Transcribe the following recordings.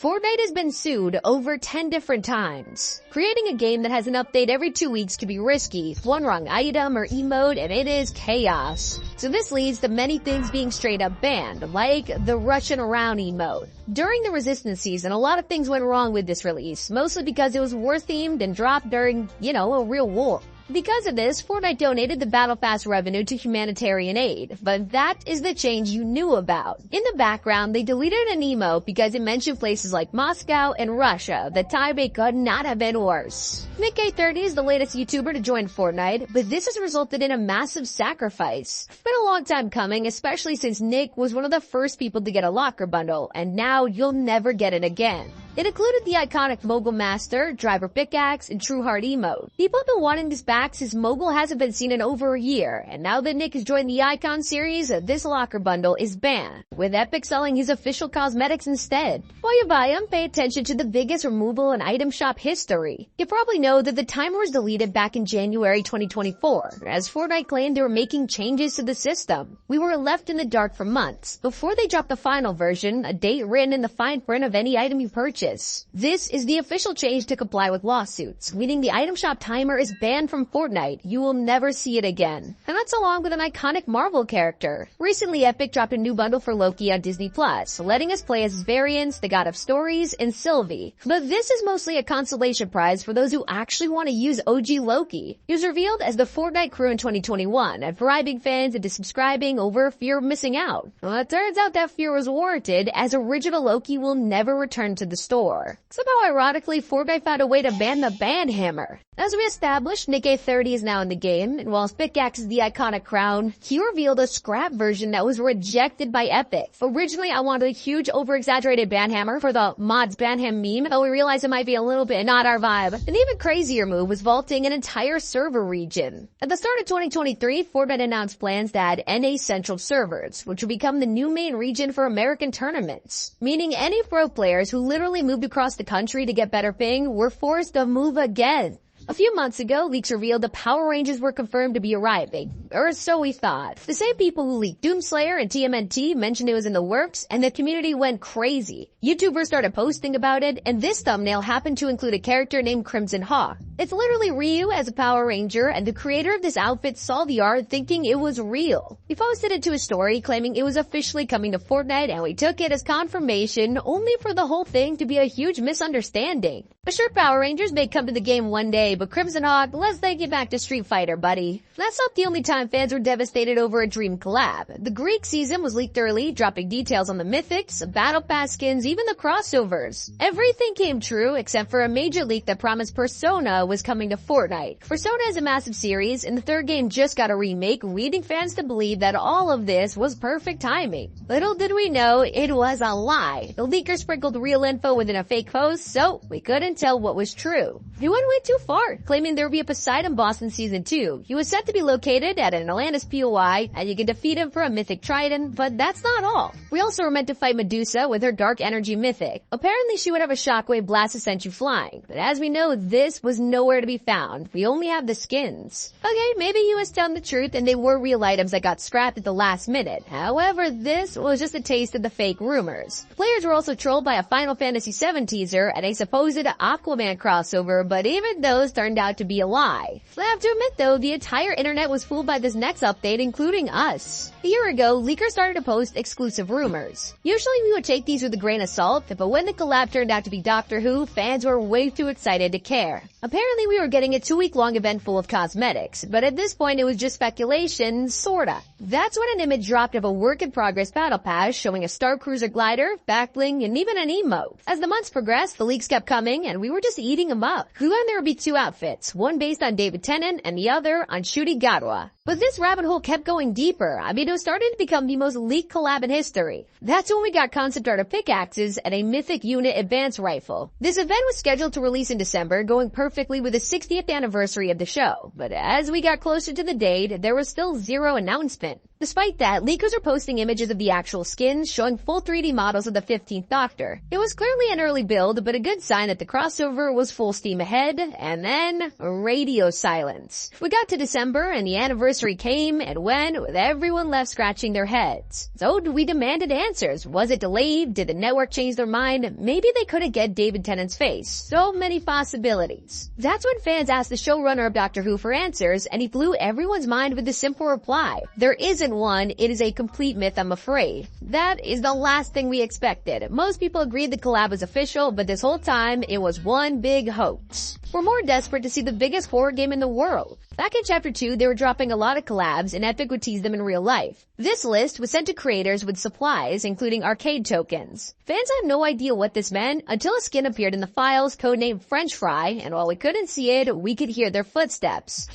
Fortnite has been sued over 10 different times. Creating a game that has an update every 2 weeks could be risky, one wrong item or emote, and it is chaos. So this leads to many things being straight up banned, like the Russian around emote. During the Resistance season, a lot of things went wrong with this release, mostly because it was war themed and dropped during, a real war. Because of this, Fortnite donated the Battle Pass revenue to humanitarian aid, but that is the change you knew about. In the background, they deleted an emote because it mentioned places like Moscow and Russia. The timing could not have been worse. Nick30 is the latest YouTuber to join Fortnite, but this has resulted in a massive sacrifice. It's been a long time coming, especially since Nick was one of the first people to get a locker bundle, and now you'll never get it again. It included the iconic Mogul Master, Driver Pickaxe, and True Heart emote. People have been wanting this back since Mogul hasn't been seen in over a year, and now that Nick has joined the Icon series, this locker bundle is banned, with Epic selling his official cosmetics instead. While you buy them, pay attention to the biggest removal in item shop history. You probably know that the timer was deleted back in January 2024, as Fortnite claimed they were making changes to the system. We were left in the dark for months, before they dropped the final version, a date written in the fine print of any item you purchase. This is the official change to comply with lawsuits, meaning the item shop timer is banned from Fortnite. You will never see it again. And that's along with an iconic Marvel character. Recently, Epic dropped a new bundle for Loki on Disney+, letting us play as Variants, the God of Stories, and Sylvie. But this is mostly a consolation prize for those who actually want to use OG Loki. He was revealed as the Fortnite crew in 2021, and bribing fans into subscribing over fear of missing out. Well, it turns out that fear was warranted, as original Loki will never return to the store. Somehow ironically, Fortnite found a way to ban the band hammer. As we established, Nick30 is now in the game, and while Pickaxe is the iconic crown, he revealed a scrap version that was rejected by Epic. Originally, I wanted a huge over-exaggerated band hammer for the mods banham meme, but we realized it might be a little bit not our vibe. An even crazier move was vaulting an entire server region. At the start of 2023, Fortnite announced plans to add NA Central servers, which would become the new main region for American tournaments, meaning any pro players who literally moved across the country to get better ping were forced to move again. A few months ago, leaks revealed the Power Rangers were confirmed to be arriving, or so we thought. The same people who leaked Doomslayer and TMNT mentioned it was in the works, and the community went crazy. YouTubers started posting about it, and this thumbnail happened to include a character named Crimson Hawk. It's literally Ryu as a Power Ranger, and the creator of this outfit saw the art thinking it was real. He posted it to a story claiming it was officially coming to Fortnite, and we took it as confirmation, only for the whole thing to be a huge misunderstanding. Sure, Power Rangers may come to the game one day, but Crimson Hawk, let's take it back to Street Fighter, buddy. That's not the only time fans were devastated over a dream collab. The Greek season was leaked early, dropping details on the mythics, battle pass skins, even the crossovers. Everything came true except for a major leak that promised Persona was coming to Fortnite. Persona is a massive series, and the third game just got a remake, leading fans to believe that all of this was perfect timing. Little did we know, it was a lie. The leaker sprinkled real info within a fake post, so we couldn't tell what was true. He went way too far, claiming there would be a Poseidon boss in Season 2. He was said to be located at an Atlantis POI, and you can defeat him for a mythic trident, but that's not all. We also were meant to fight Medusa with her dark energy mythic. Apparently she would have a shockwave blast to send you flying, but as we know, this was nowhere to be found. We only have the skins. Okay, maybe he was telling the truth and they were real items that got scrapped at the last minute. However, this was just a taste of the fake rumors. Players were also trolled by a Final Fantasy VII teaser and a supposed Aquaman crossover, but even those turned out to be a lie. I have to admit though, the entire internet was fooled by this next update, including us. A year ago, leakers started to post exclusive rumors. Usually we would take these with a grain of salt, but when the collab turned out to be Doctor Who, fans were way too excited to care. Apparently we were getting a 2-week-long event full of cosmetics, but at this point it was just speculation, sorta. That's when an image dropped of a work-in-progress battle pass showing a Star Cruiser glider, backbling, and even an emote. As the months progressed, the leaks kept coming, and we were just eating them up. We learned there would be 2 outfits, one based on David Tennant and the other on Shuri Garwa. But this rabbit hole kept going deeper. I mean, it was starting to become the most leaked collab in history. That's when we got concept art of pickaxes and a mythic unit advance rifle. This event was scheduled to release in December, going perfectly with the 60th anniversary of the show. But as we got closer to the date, there was still zero announcement. Despite that, leakers are posting images of the actual skins showing full 3D models of the 15th Doctor. It was clearly an early build, but a good sign that the crossover was full steam ahead, and then radio silence. We got to December and the anniversary came and went with everyone left scratching their heads. So we demanded answers. Was it delayed? Did the network change their mind? Maybe they couldn't get David Tennant's face. So many possibilities. That's when fans asked the showrunner of Doctor Who for answers, and he blew everyone's mind with the simple reply: there isn't one, it is a complete myth, I'm afraid. That is the last thing we expected. Most people agreed the collab was official, but this whole time it was one big hoax. We're more desperate to see the biggest horror game in the world. Back in Chapter 2, they were dropping a lot of collabs, and Epic would tease them in real life. This list was sent to creators with supplies, including arcade tokens. Fans had no idea what this meant until a skin appeared in the files codenamed French Fry, and while we couldn't see it, we could hear their footsteps.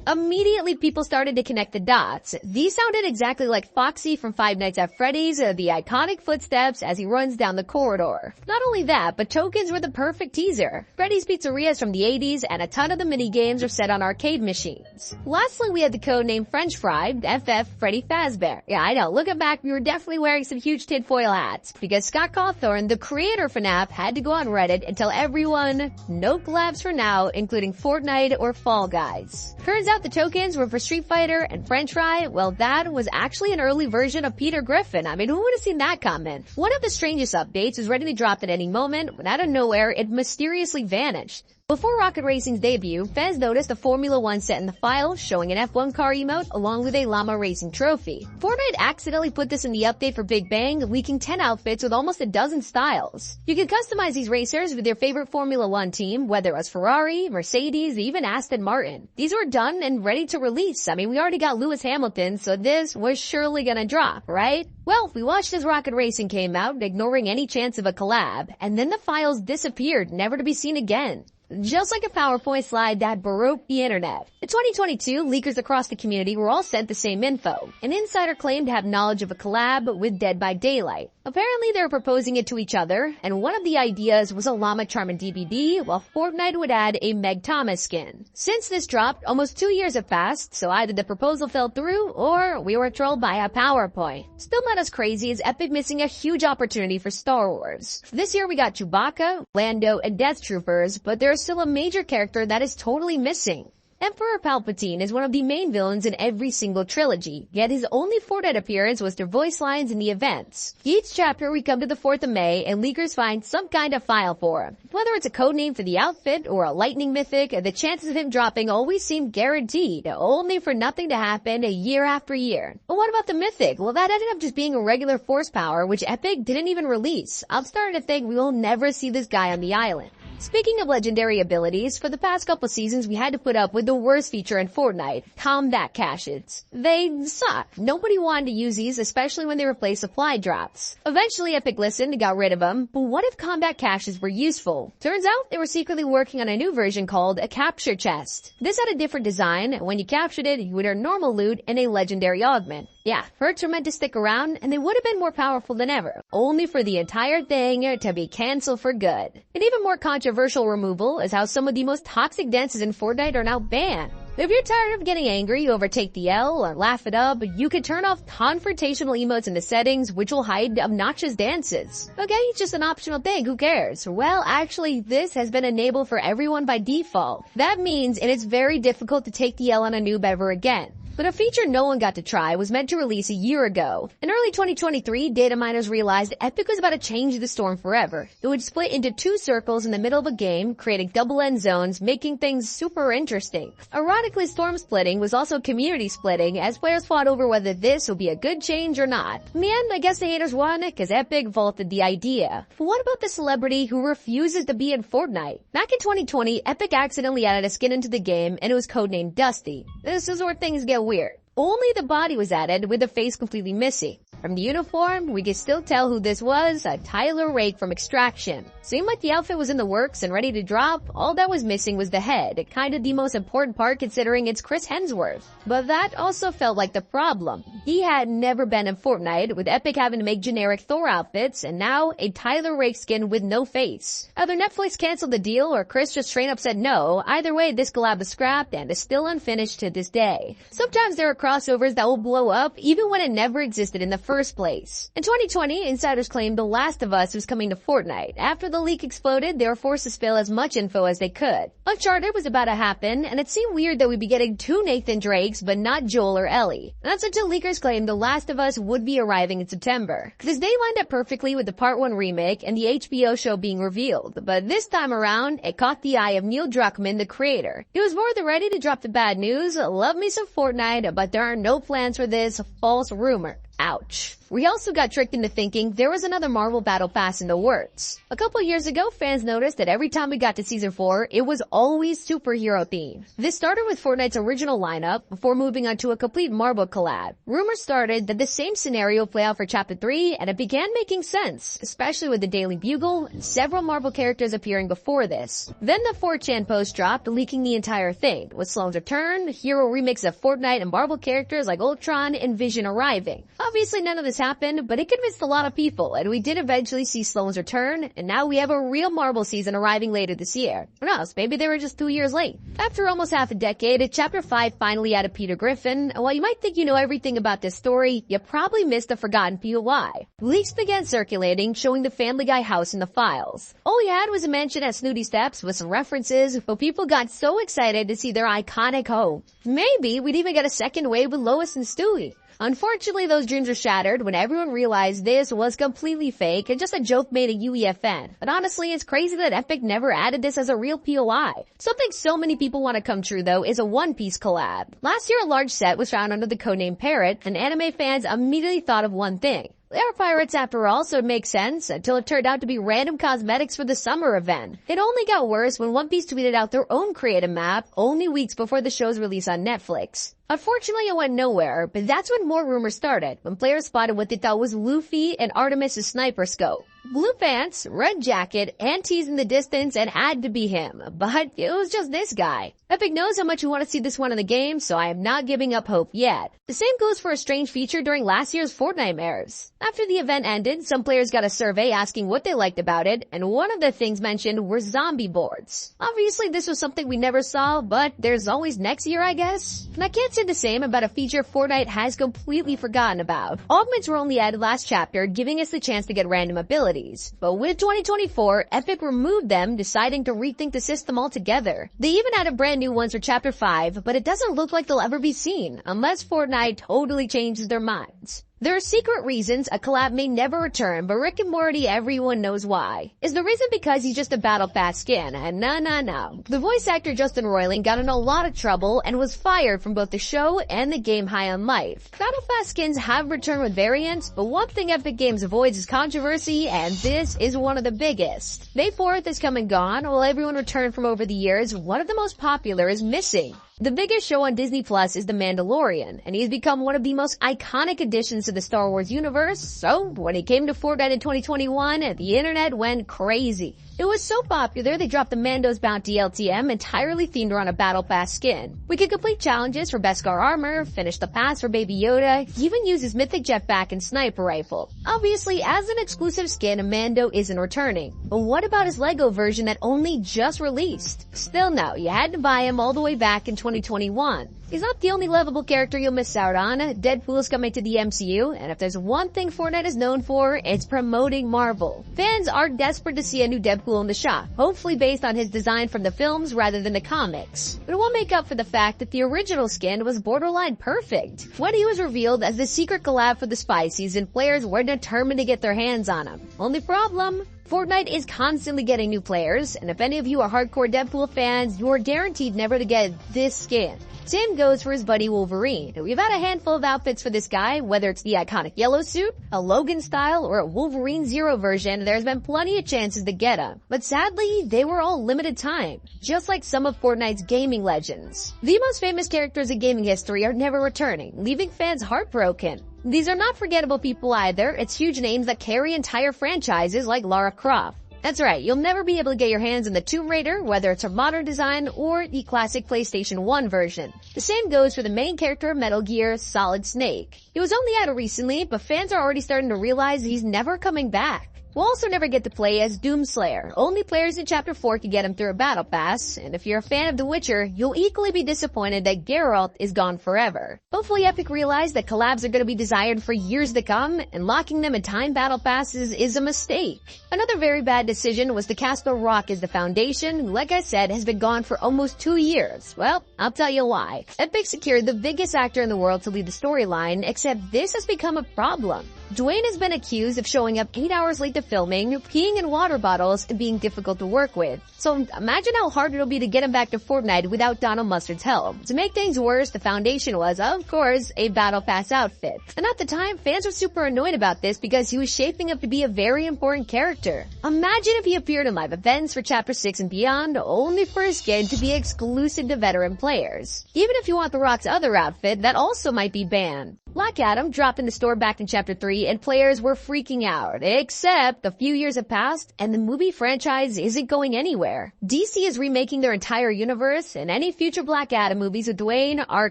Immediately, people started to connect the dots. These sounded exactly like Foxy from Five Nights at Freddy's, the iconic footsteps as he runs down the corridor. Not only that, but tokens were the perfect teaser. Freddy's Pizzerias from the 80s, and a ton of the minigames were set on arcade machines. Lastly, we had the codename French Fry, FF Freddy Fazbear. Yeah, I know, looking back, we were definitely wearing some huge tinfoil hats, because Scott Cawthorne, the creator of FNAF, had to go on Reddit and tell everyone, no collabs for now, including Fortnite or Fall Guys. Turns out the tokens were for Street Fighter and French Fry. Well, that was actually an early version of Peter Griffin. I mean, who would have seen that coming? One of the strangest updates was ready to drop at any moment, when out of nowhere, it mysteriously vanished. Before Rocket Racing's debut, fans noticed a Formula 1 set in the file showing an F1 car emote along with a llama racing trophy. Fortnite accidentally put this in the update for Big Bang, leaking 10 outfits with almost a dozen styles. You can customize these racers with your favorite Formula 1 team, whether it was Ferrari, Mercedes, even Aston Martin. These were done and ready to release. I mean, we already got Lewis Hamilton, so this was surely gonna drop, right? Well, we watched as Rocket Racing came out, ignoring any chance of a collab, and then the files disappeared, never to be seen again. Just like a PowerPoint slide that broke the internet. In 2022, leakers across the community were all sent the same info. An insider claimed to have knowledge of a collab with Dead by Daylight. Apparently they were proposing it to each other, and one of the ideas was a Llama Charmin DBD, while Fortnite would add a Meg Thomas skin. Since this dropped, almost 2 years have passed, so either the proposal fell through, or we were trolled by a PowerPoint. Still not as crazy as Epic missing a huge opportunity for Star Wars. This year we got Chewbacca, Lando, and Death Troopers, but there's still a major character that is totally missing. Emperor Palpatine is one of the main villains in every single trilogy, yet his only Fortnite appearance was their voice lines in the events. Each chapter we come to the 4th of May and leakers find some kind of file for him. Whether it's a codename for the outfit or a lightning mythic, the chances of him dropping always seem guaranteed, only for nothing to happen year after year. But what about the mythic? Well, that ended up just being a regular force power, which Epic didn't even release. I'm starting to think we will never see this guy on the island. Speaking of legendary abilities, for the past couple seasons we had to put up with the worst feature in Fortnite, combat caches. They suck. Nobody wanted to use these, especially when they replaced supply drops. Eventually Epic listened and got rid of them, but what if combat caches were useful? Turns out they were secretly working on a new version called a capture chest. This had a different design, and when you captured it, you would earn normal loot and a legendary augment. Yeah, perks were meant to stick around, and they would have been more powerful than ever, only for the entire thing to be cancelled for good. An even more controversial removal is how some of the most toxic dances in Fortnite are now banned. If you're tired of getting angry over Take the L or Laugh It Up, you can turn off confrontational emotes in the settings, which will hide obnoxious dances. Okay, it's just an optional thing, who cares? Well, actually, this has been enabled for everyone by default. That means it is very difficult to take the L on a noob ever again. But a feature no one got to try was meant to release a year ago. In early 2023, data miners realized Epic was about to change the storm forever. It would split into 2 circles in the middle of a game, creating double end zones, making things super interesting. Ironically, storm splitting was also community splitting, as players fought over whether this would be a good change or not. In the end, I guess the haters won, cause Epic vaulted the idea. But what about the celebrity who refuses to be in Fortnite? Back in 2020, Epic accidentally added a skin into the game, and it was codenamed Dusty. This is where things get weird. Only the body was added, with the face completely missing. From the uniform, we could still tell who this was, a Tyler Rake from Extraction. Seemed like the outfit was in the works and ready to drop. All that was missing was the head, kinda the most important part considering it's Chris Hemsworth. But that also felt like the problem. He had never been in Fortnite, with Epic having to make generic Thor outfits, and now a Tyler Rake skin with no face. Either Netflix canceled the deal or Chris just straight up said no. Either way, this collab is scrapped and is still unfinished to this day. Sometimes there are crossovers that will blow up even when it never existed in the first place. In 2020, insiders claimed The Last of Us was coming to Fortnite. After the leak exploded, they were forced to spill as much info as they could. Uncharted was about to happen, and it seemed weird that we'd be getting two Nathan Drakes, but not Joel or Ellie. And that's until leakers claimed The Last of Us would be arriving in September. This day lined up perfectly with the Part 1 remake and the HBO show being revealed, but this time around, it caught the eye of Neil Druckmann, the creator. He was more than ready to drop the bad news: love me some Fortnite, but there are no plans for this false rumor. Ouch. We also got tricked into thinking there was another Marvel Battle Pass in the works. A couple years ago, fans noticed that every time we got to Season 4, it was always superhero themed. This started with Fortnite's original lineup before moving on to a complete Marvel collab. Rumors started that the same scenario would play out for Chapter 3, and it began making sense, especially with the Daily Bugle and several Marvel characters appearing before this. Then the 4chan post dropped, leaking the entire thing, with Sloan's return, hero remix of Fortnite, and Marvel characters like Ultron and Vision arriving. Obviously none of this happened, but it convinced a lot of people, and we did eventually see Sloan's return, and now we have a real Marvel season arriving later this year. Who knows, maybe they were just 2 years late. After almost half a decade, Chapter 5 finally added Peter Griffin, and while you might think you know everything about this story, you probably missed the forgotten POI. Leaks began circulating, showing the Family Guy house in the files. All we had was a mansion at Snooty Steps with some references, but people got so excited to see their iconic home. Maybe we'd even get a second wave with Lois and Stewie. Unfortunately, those dreams were shattered when everyone realized this was completely fake and just a joke made at UEFN. But honestly, it's crazy that Epic never added this as a real POI. Something so many people want to come true though is a One Piece collab. Last year, a large set was found under the codename Parrot, and anime fans immediately thought of one thing: they are pirates after all, so it makes sense, until it turned out to be random cosmetics for the summer event. It only got worse when One Piece tweeted out their own creative map only weeks before the show's release on Netflix. Unfortunately, it went nowhere, but that's when more rumors started, when players spotted what they thought was Luffy and Artemis' sniper scope. Blue pants, red jacket, and tees in the distance, and had to be him. But it was just this guy. Epic knows how much we want to see this one in the game, so I am not giving up hope yet. The same goes for a strange feature during last year's Fortnite Mirrors. After the event ended, some players got a survey asking what they liked about it, and one of the things mentioned were zombie boards. Obviously, this was something we never saw, but there's always next year, I guess. And I can't say the same about a feature Fortnite has completely forgotten about. Augments were only added last chapter, giving us the chance to get random abilities. But with 2024, Epic removed them, deciding to rethink the system altogether. They even added brand new ones for Chapter 5, but it doesn't look like they'll ever be seen, unless Fortnite totally changes their minds. There are secret reasons a collab may never return, but Rick and Morty, everyone knows why. Is the reason because he's just a Battle Pass skin? And no. The voice actor Justin Roiland got in a lot of trouble and was fired from both the show and the game High on Life. Battle Pass skins have returned with variants, but one thing Epic Games avoids is controversy, and this is one of the biggest. May 4th is come and gone, while everyone returned from over the years, one of the most popular is missing. The biggest show on Disney Plus is The Mandalorian, and he's become one of the most iconic additions to the Star Wars universe, so when he came to Fortnite in 2021, the internet went crazy. It was so popular they dropped the Mando's Bounty LTM entirely themed around a Battle Pass skin. We could complete challenges for Beskar armor, finish the pass for Baby Yoda, even use his mythic jetpack and sniper rifle. Obviously, as an exclusive skin, Mando isn't returning. But what about his Lego version that only just released? Still no, you had to buy him all the way back in 2021. He's not the only lovable character you'll miss out on. Deadpool's coming to the MCU, and if there's one thing Fortnite is known for, it's promoting Marvel. Fans are desperate to see a new Deadpool in the shop, hopefully based on his design from the films rather than the comics. But it won't make up for the fact that the original skin was borderline perfect. When he was revealed as the secret collab for the Spy Season, players were determined to get their hands on him. Only problem? Fortnite is constantly getting new players, and if any of you are hardcore Deadpool fans, you are guaranteed never to get this skin. Same goes for his buddy Wolverine. We've had a handful of outfits for this guy, whether it's the iconic yellow suit, a Logan style, or a Wolverine Zero version. There's been plenty of chances to get him. But sadly, they were all limited time, just like some of Fortnite's gaming legends. The most famous characters in gaming history are never returning, leaving fans heartbroken. These are not forgettable people either. It's huge names that carry entire franchises like Lara Croft. That's right, you'll never be able to get your hands on the Tomb Raider, whether it's a modern design or the classic PlayStation 1 version. The same goes for the main character of Metal Gear, Solid Snake. He was only out recently, but fans are already starting to realize he's never coming back. We'll also never get to play as Doomslayer. Only players in Chapter 4 can get him through a battle pass, and if you're a fan of The Witcher, you'll equally be disappointed that Geralt is gone forever. Hopefully Epic realized that collabs are going to be desired for years to come, and locking them in time battle passes is a mistake. Another very bad decision was to cast The Rock as the Foundation, who, like I said, has been gone for almost 2 years. Well, I'll tell you why. Epic secured the biggest actor in the world to lead the storyline, except this has become a problem. Dwayne has been accused of showing up 8 hours late to filming, peeing in water bottles, and being difficult to work with. So imagine how hard it'll be to get him back to Fortnite without Donald Mustard's help. To make things worse, the Foundation was, of course, a Battle Pass outfit. And at the time, fans were super annoyed about this because he was shaping up to be a very important character. Imagine if he appeared in live events for Chapter 6 and beyond, only for his skin to be exclusive to veteran players. Even if you want The Rock's other outfit, that also might be banned. Black Adam dropped in the store back in Chapter 3 and players were freaking out, except a few years have passed and the movie franchise isn't going anywhere. DC is remaking their entire universe and any future Black Adam movies with Dwayne are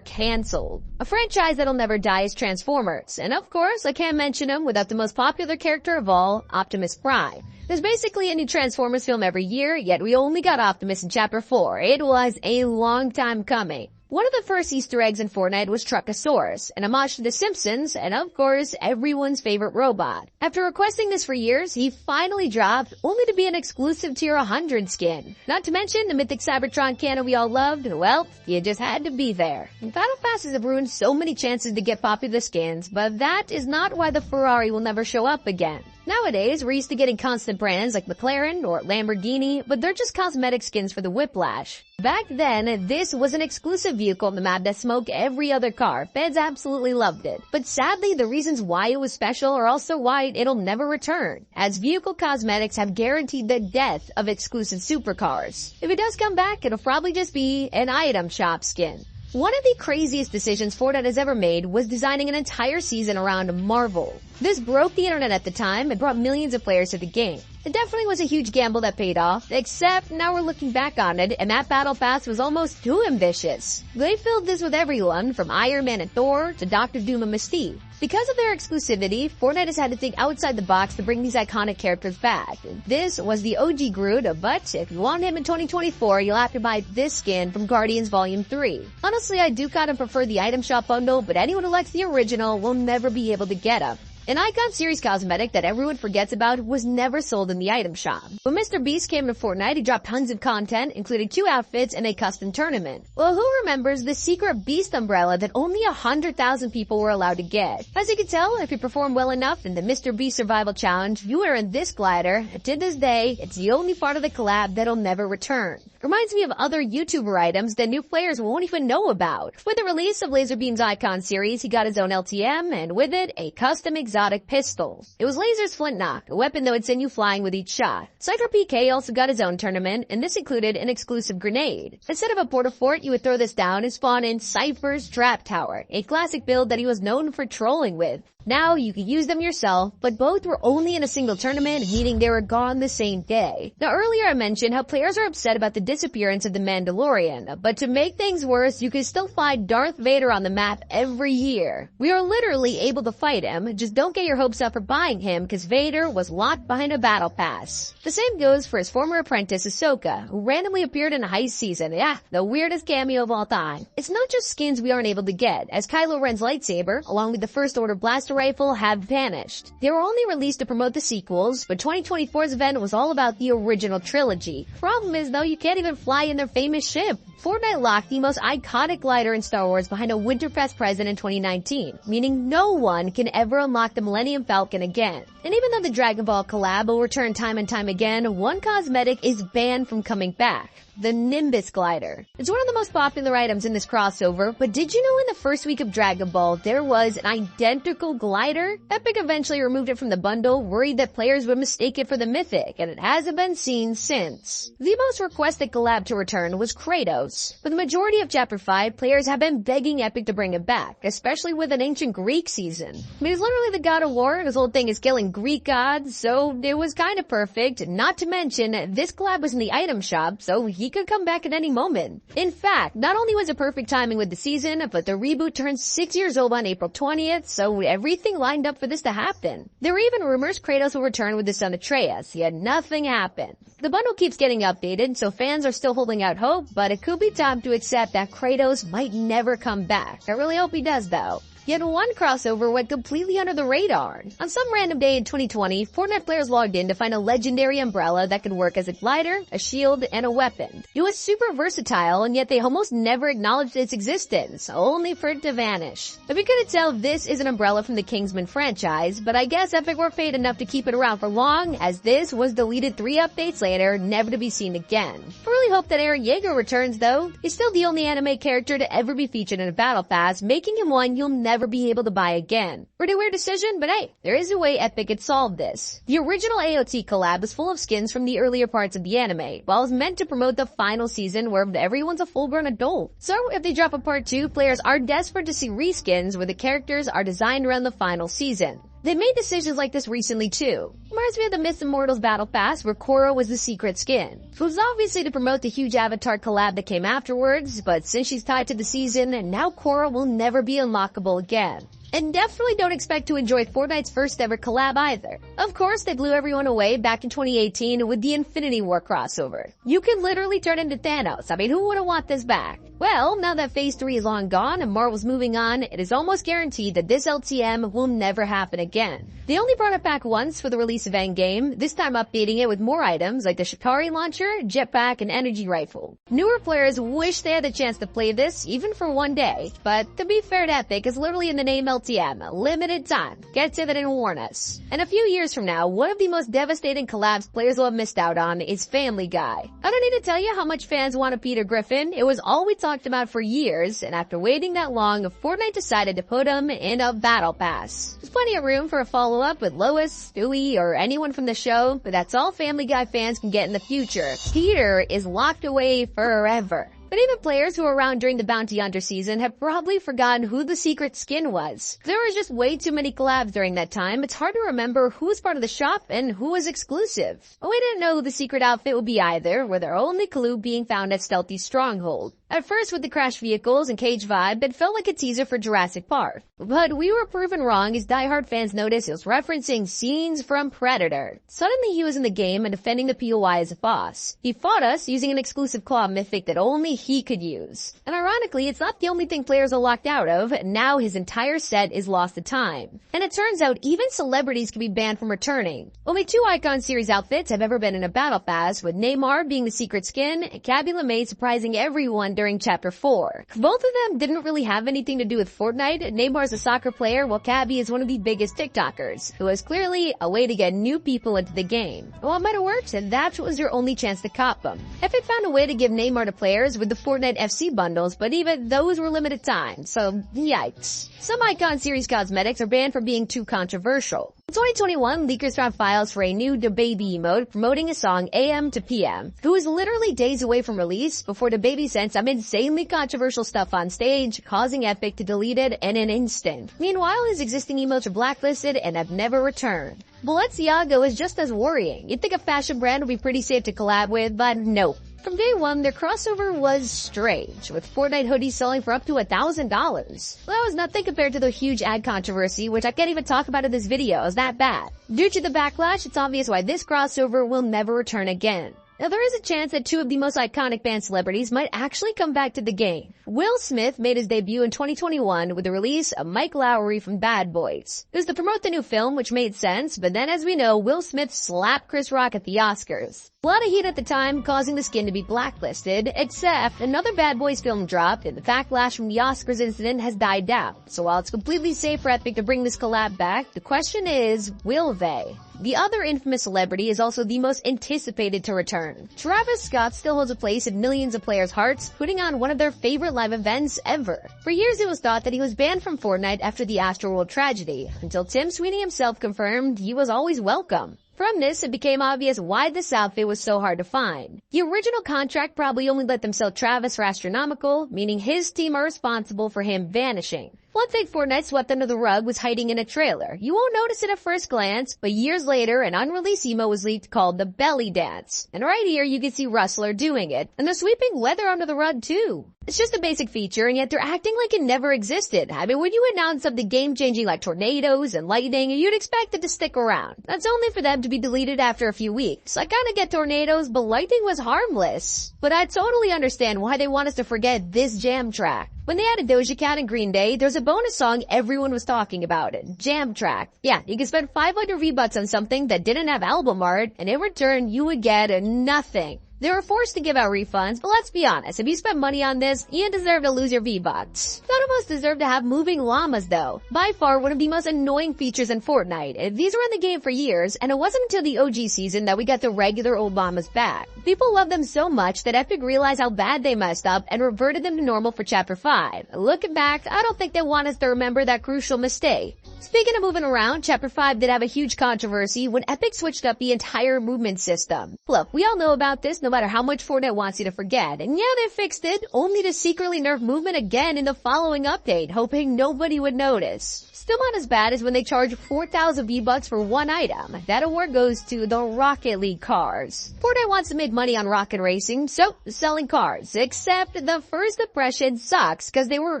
cancelled. A franchise that'll never die is Transformers, and of course I can't mention him without the most popular character of all, Optimus Prime. There's basically a new Transformers film every year, yet we only got Optimus in Chapter 4. It was a long time coming. One of the first Easter eggs in Fortnite was Truckosaurus, an homage to The Simpsons, and of course, everyone's favorite robot. After requesting this for years, he finally dropped, only to be an exclusive Tier 100 skin. Not to mention the mythic Cybertron cannon we all loved, well, you just had to be there. Battle Passes have ruined so many chances to get popular skins, but that is not why the Ferrari will never show up again. Nowadays, we're used to getting constant brands like McLaren or Lamborghini, but they're just cosmetic skins for the Whiplash. Back then, this was an exclusive vehicle on the map that smoked every other car. Fans absolutely loved it. But sadly, the reasons why it was special are also why it'll never return, as vehicle cosmetics have guaranteed the death of exclusive supercars. If it does come back, it'll probably just be an item shop skin. One of the craziest decisions Fortnite has ever made was designing an entire season around Marvel. This broke the internet at the time and brought millions of players to the game. It definitely was a huge gamble that paid off, except now we're looking back on it and that battle pass was almost too ambitious. They filled this with everyone from Iron Man and Thor to Doctor Doom and Mystique. Because of their exclusivity, Fortnite has had to think outside the box to bring these iconic characters back. This was the OG Groot, but if you want him in 2024, you'll have to buy this skin from Guardians Volume 3. Honestly, I do kinda prefer the item shop bundle, but anyone who likes the original will never be able to get him. An Icon series cosmetic that everyone forgets about was never sold in the item shop. When Mr. Beast came to Fortnite, he dropped tons of content, including 2 outfits and a custom tournament. Well, who remembers the secret Beast umbrella that only 100,000 people were allowed to get? As you can tell, if you perform well enough in the Mr. Beast Survival Challenge, you are in this glider, and to this day, it's the only part of the collab that'll never return. Reminds me of other YouTuber items that new players won't even know about. With the release of Laserbeam's Icon series, he got his own LTM, and with it, a custom exotic pistol. It was Laser's Flintlock, a weapon that would send you flying with each shot. Cycler PK also got his own tournament, and this included an exclusive grenade. Instead of a porta-fort, you would throw this down and spawn in Cypher's Trap Tower, a classic build that he was known for trolling with. Now, you can use them yourself, but both were only in a single tournament, meaning they were gone the same day. Now, earlier I mentioned how players are upset about the disappearance of the Mandalorian, but to make things worse, you can still find Darth Vader on the map every year. We are literally able to fight him, just don't get your hopes up for buying him, cause Vader was locked behind a battle pass. The same goes for his former apprentice Ahsoka, who randomly appeared in a heist season. Yeah, the weirdest cameo of all time. It's not just skins we aren't able to get, as Kylo Ren's lightsaber, along with the First Order blaster rifle, have vanished. They were only released to promote the sequels, but 2024's event was all about the original trilogy. Problem is though, you can't even fly in their famous ship. Fortnite locked the most iconic glider in Star Wars behind a Winterfest present in 2019, meaning no one can ever unlock the Millennium Falcon again. And even though the Dragon Ball collab will return time and time again, one cosmetic is banned from coming back. The Nimbus glider. It's one of the most popular items in this crossover, but did you know in the first week of Dragon Ball, there was an identical glider? Epic eventually removed it from the bundle, worried that players would mistake it for the Mythic, and it hasn't been seen since. The most requested collab to return was Kratos, Kratos. For the majority of Chapter 5, players have been begging Epic to bring it back, especially with an ancient Greek season. I mean, he's literally the god of war, and his whole thing is killing Greek gods, so it was kinda perfect. Not to mention, this collab was in the item shop, so he could come back at any moment. In fact, not only was it perfect timing with the season, but the reboot turns 6 years old on April 20th, so everything lined up for this to happen. There were even rumors Kratos will return with his son Atreus, yet nothing happened. The bundle keeps getting updated, so fans are still holding out hope, but it could be time to accept that Kratos might never come back. I really hope he does though. Yet one crossover went completely under the radar. On some random day in 2020, Fortnite players logged in to find a legendary umbrella that could work as a glider, a shield, and a weapon. It was super versatile, and yet they almost never acknowledged its existence, only for it to vanish. If you couldn't tell, this is an umbrella from the Kingsman franchise, but I guess Epic were paid enough to keep it around for long, as this was deleted 3 updates later, never to be seen again. I really hope that Eren Yeager returns though. He's still the only anime character to ever be featured in a battle pass, making him one you'll never be able to buy again. Pretty weird decision, but hey, there is a way Epic could solve this. The original AOT collab is full of skins from the earlier parts of the anime, while it's meant to promote the final season where everyone's a full-grown adult. So if they drop a part 2, players are desperate to see reskins where the characters are designed around the final season. They made decisions like this recently too. Reminds me of the Myth Immortals Battle Pass where Korra was the secret skin. It was obviously to promote the huge Avatar collab that came afterwards, but since she's tied to the season, now Korra will never be unlockable again. And definitely don't expect to enjoy Fortnite's first ever collab either. Of course, they blew everyone away back in 2018 with the Infinity War crossover. You can literally turn into Thanos. I mean, who wouldn't want this back? Well, now that Phase 3 is long gone and Marvel's moving on, it is almost guaranteed that this LTM will never happen again. They only brought it back once for the release of Endgame, this time updating it with more items like the Shikari launcher, jetpack, and energy rifle. Newer players wish they had the chance to play this, even for one day. But to be fair to Epic, it's literally in the name LTM, limited time. Get to that and warn us. And a few years from now, one of the most devastating collabs players will have missed out on is Family Guy. I don't need to tell you how much fans wanted Peter Griffin. It was all we talked about for years, and after waiting that long, Fortnite decided to put him in a battle pass. There's plenty of room for a follow-up with Lois, Stewie, or anyone from the show, but that's all Family Guy fans can get in the future. Peter is locked away forever. But even players who were around during the Bounty Hunter season have probably forgotten who the secret skin was. There was just way too many collabs during that time, it's hard to remember who was part of the shop and who was exclusive. But we didn't know who the secret outfit would be either, with their only clue being found at Stealthy's stronghold. At first, with the crashed vehicles and cage vibe, it felt like a teaser for Jurassic Park. But we were proven wrong as diehard fans noticed it was referencing scenes from Predator. Suddenly he was in the game and defending the POI as a boss. He fought us using an exclusive claw mythic that only he could use. And ironically, it's not the only thing players are locked out of. Now his entire set is lost to time. And it turns out even celebrities can be banned from returning. Only 2 Icon Series outfits have ever been in a battle pass, with Neymar being the secret skin and Cabby LeMay surprising everyone during Chapter 4. Both of them didn't really have anything to do with Fortnite. Neymar's a soccer player, while Cabby is one of the biggest TikTokers, who was clearly a way to get new people into the game. Well, it might have worked, and that was your only chance to cop them. Epic found a way to give Neymar to players with the Fortnite FC bundles, but even those were limited time, so yikes. Some Icon Series cosmetics are banned for being too controversial. In 2021, leakers found files for a new DaBaby emote promoting a song AM to PM, who was literally days away from release before DaBaby sent some insanely controversial stuff on stage, causing Epic to delete it in an instant. Meanwhile, his existing emotes are blacklisted and have never returned. Balenciaga is just as worrying. You'd think a fashion brand would be pretty safe to collab with, but nope. From day one, their crossover was strange, with Fortnite hoodies selling for up to $1,000. Well, that was nothing compared to the huge ad controversy, which I can't even talk about in this video. It was that bad. Due to the backlash, it's obvious why this crossover will never return again. Now, there is a chance that 2 of the most iconic band celebrities might actually come back to the game. Will Smith made his debut in 2021 with the release of Mike Lowry from Bad Boys. It was to promote the new film, which made sense, but then as we know, Will Smith slapped Chris Rock at the Oscars. A lot of heat at the time, causing the skin to be blacklisted, except another Bad Boys film dropped and the backlash from the Oscars incident has died down. So while it's completely safe for Epic to bring this collab back, the question is, will they? The other infamous celebrity is also the most anticipated to return. Travis Scott still holds a place in millions of players' hearts, putting on one of their favorite live events ever. For years it was thought that he was banned from Fortnite after the Astroworld tragedy, until Tim Sweeney himself confirmed he was always welcome. From this, it became obvious why this outfit was so hard to find. The original contract probably only let them sell Travis for astronomical, meaning his team are responsible for him vanishing. One thing Fortnite swept under the rug was hiding in a trailer. You won't notice it at first glance, but years later, an unreleased emo was leaked called the Belly Dance. And right here, you can see Rustler doing it, and they're sweeping weather under the rug too. It's just a basic feature, and yet they're acting like it never existed. I mean, when you announce something game-changing like tornadoes and lightning, you'd expect it to stick around. That's only for them to be deleted after a few weeks. I kinda get tornadoes, but lightning was harmless. But I totally understand why they want us to forget this jam track. When they added Doja Cat and Green Day, there's a bonus song everyone was talking about it. Jam track. Yeah, you can spend 500 V-Bucks on something that didn't have album art, and in return, you would get nothing. They were forced to give out refunds, but let's be honest, if you spent money on this, you deserve to lose your V-Bucks. None of us deserve to have moving llamas though. By far one of the most annoying features in Fortnite. These were in the game for years, and it wasn't until the OG season that we got the regular old llamas back. People love them so much that Epic realized how bad they messed up and reverted them to normal for Chapter 5. Looking back, I don't think they want us to remember that crucial mistake. Speaking of moving around, Chapter 5 did have a huge controversy when Epic switched up the entire movement system. Look, we all know about this no matter how much Fortnite wants you to forget. And yeah, they fixed it, only to secretly nerf movement again in the following update, hoping nobody would notice. Still not as bad as when they charge 4,000 V-Bucks for one item. That award goes to the Rocket League cars. Fortnite wants to make money on rocket racing, so selling cars. Except the first impression sucks because they were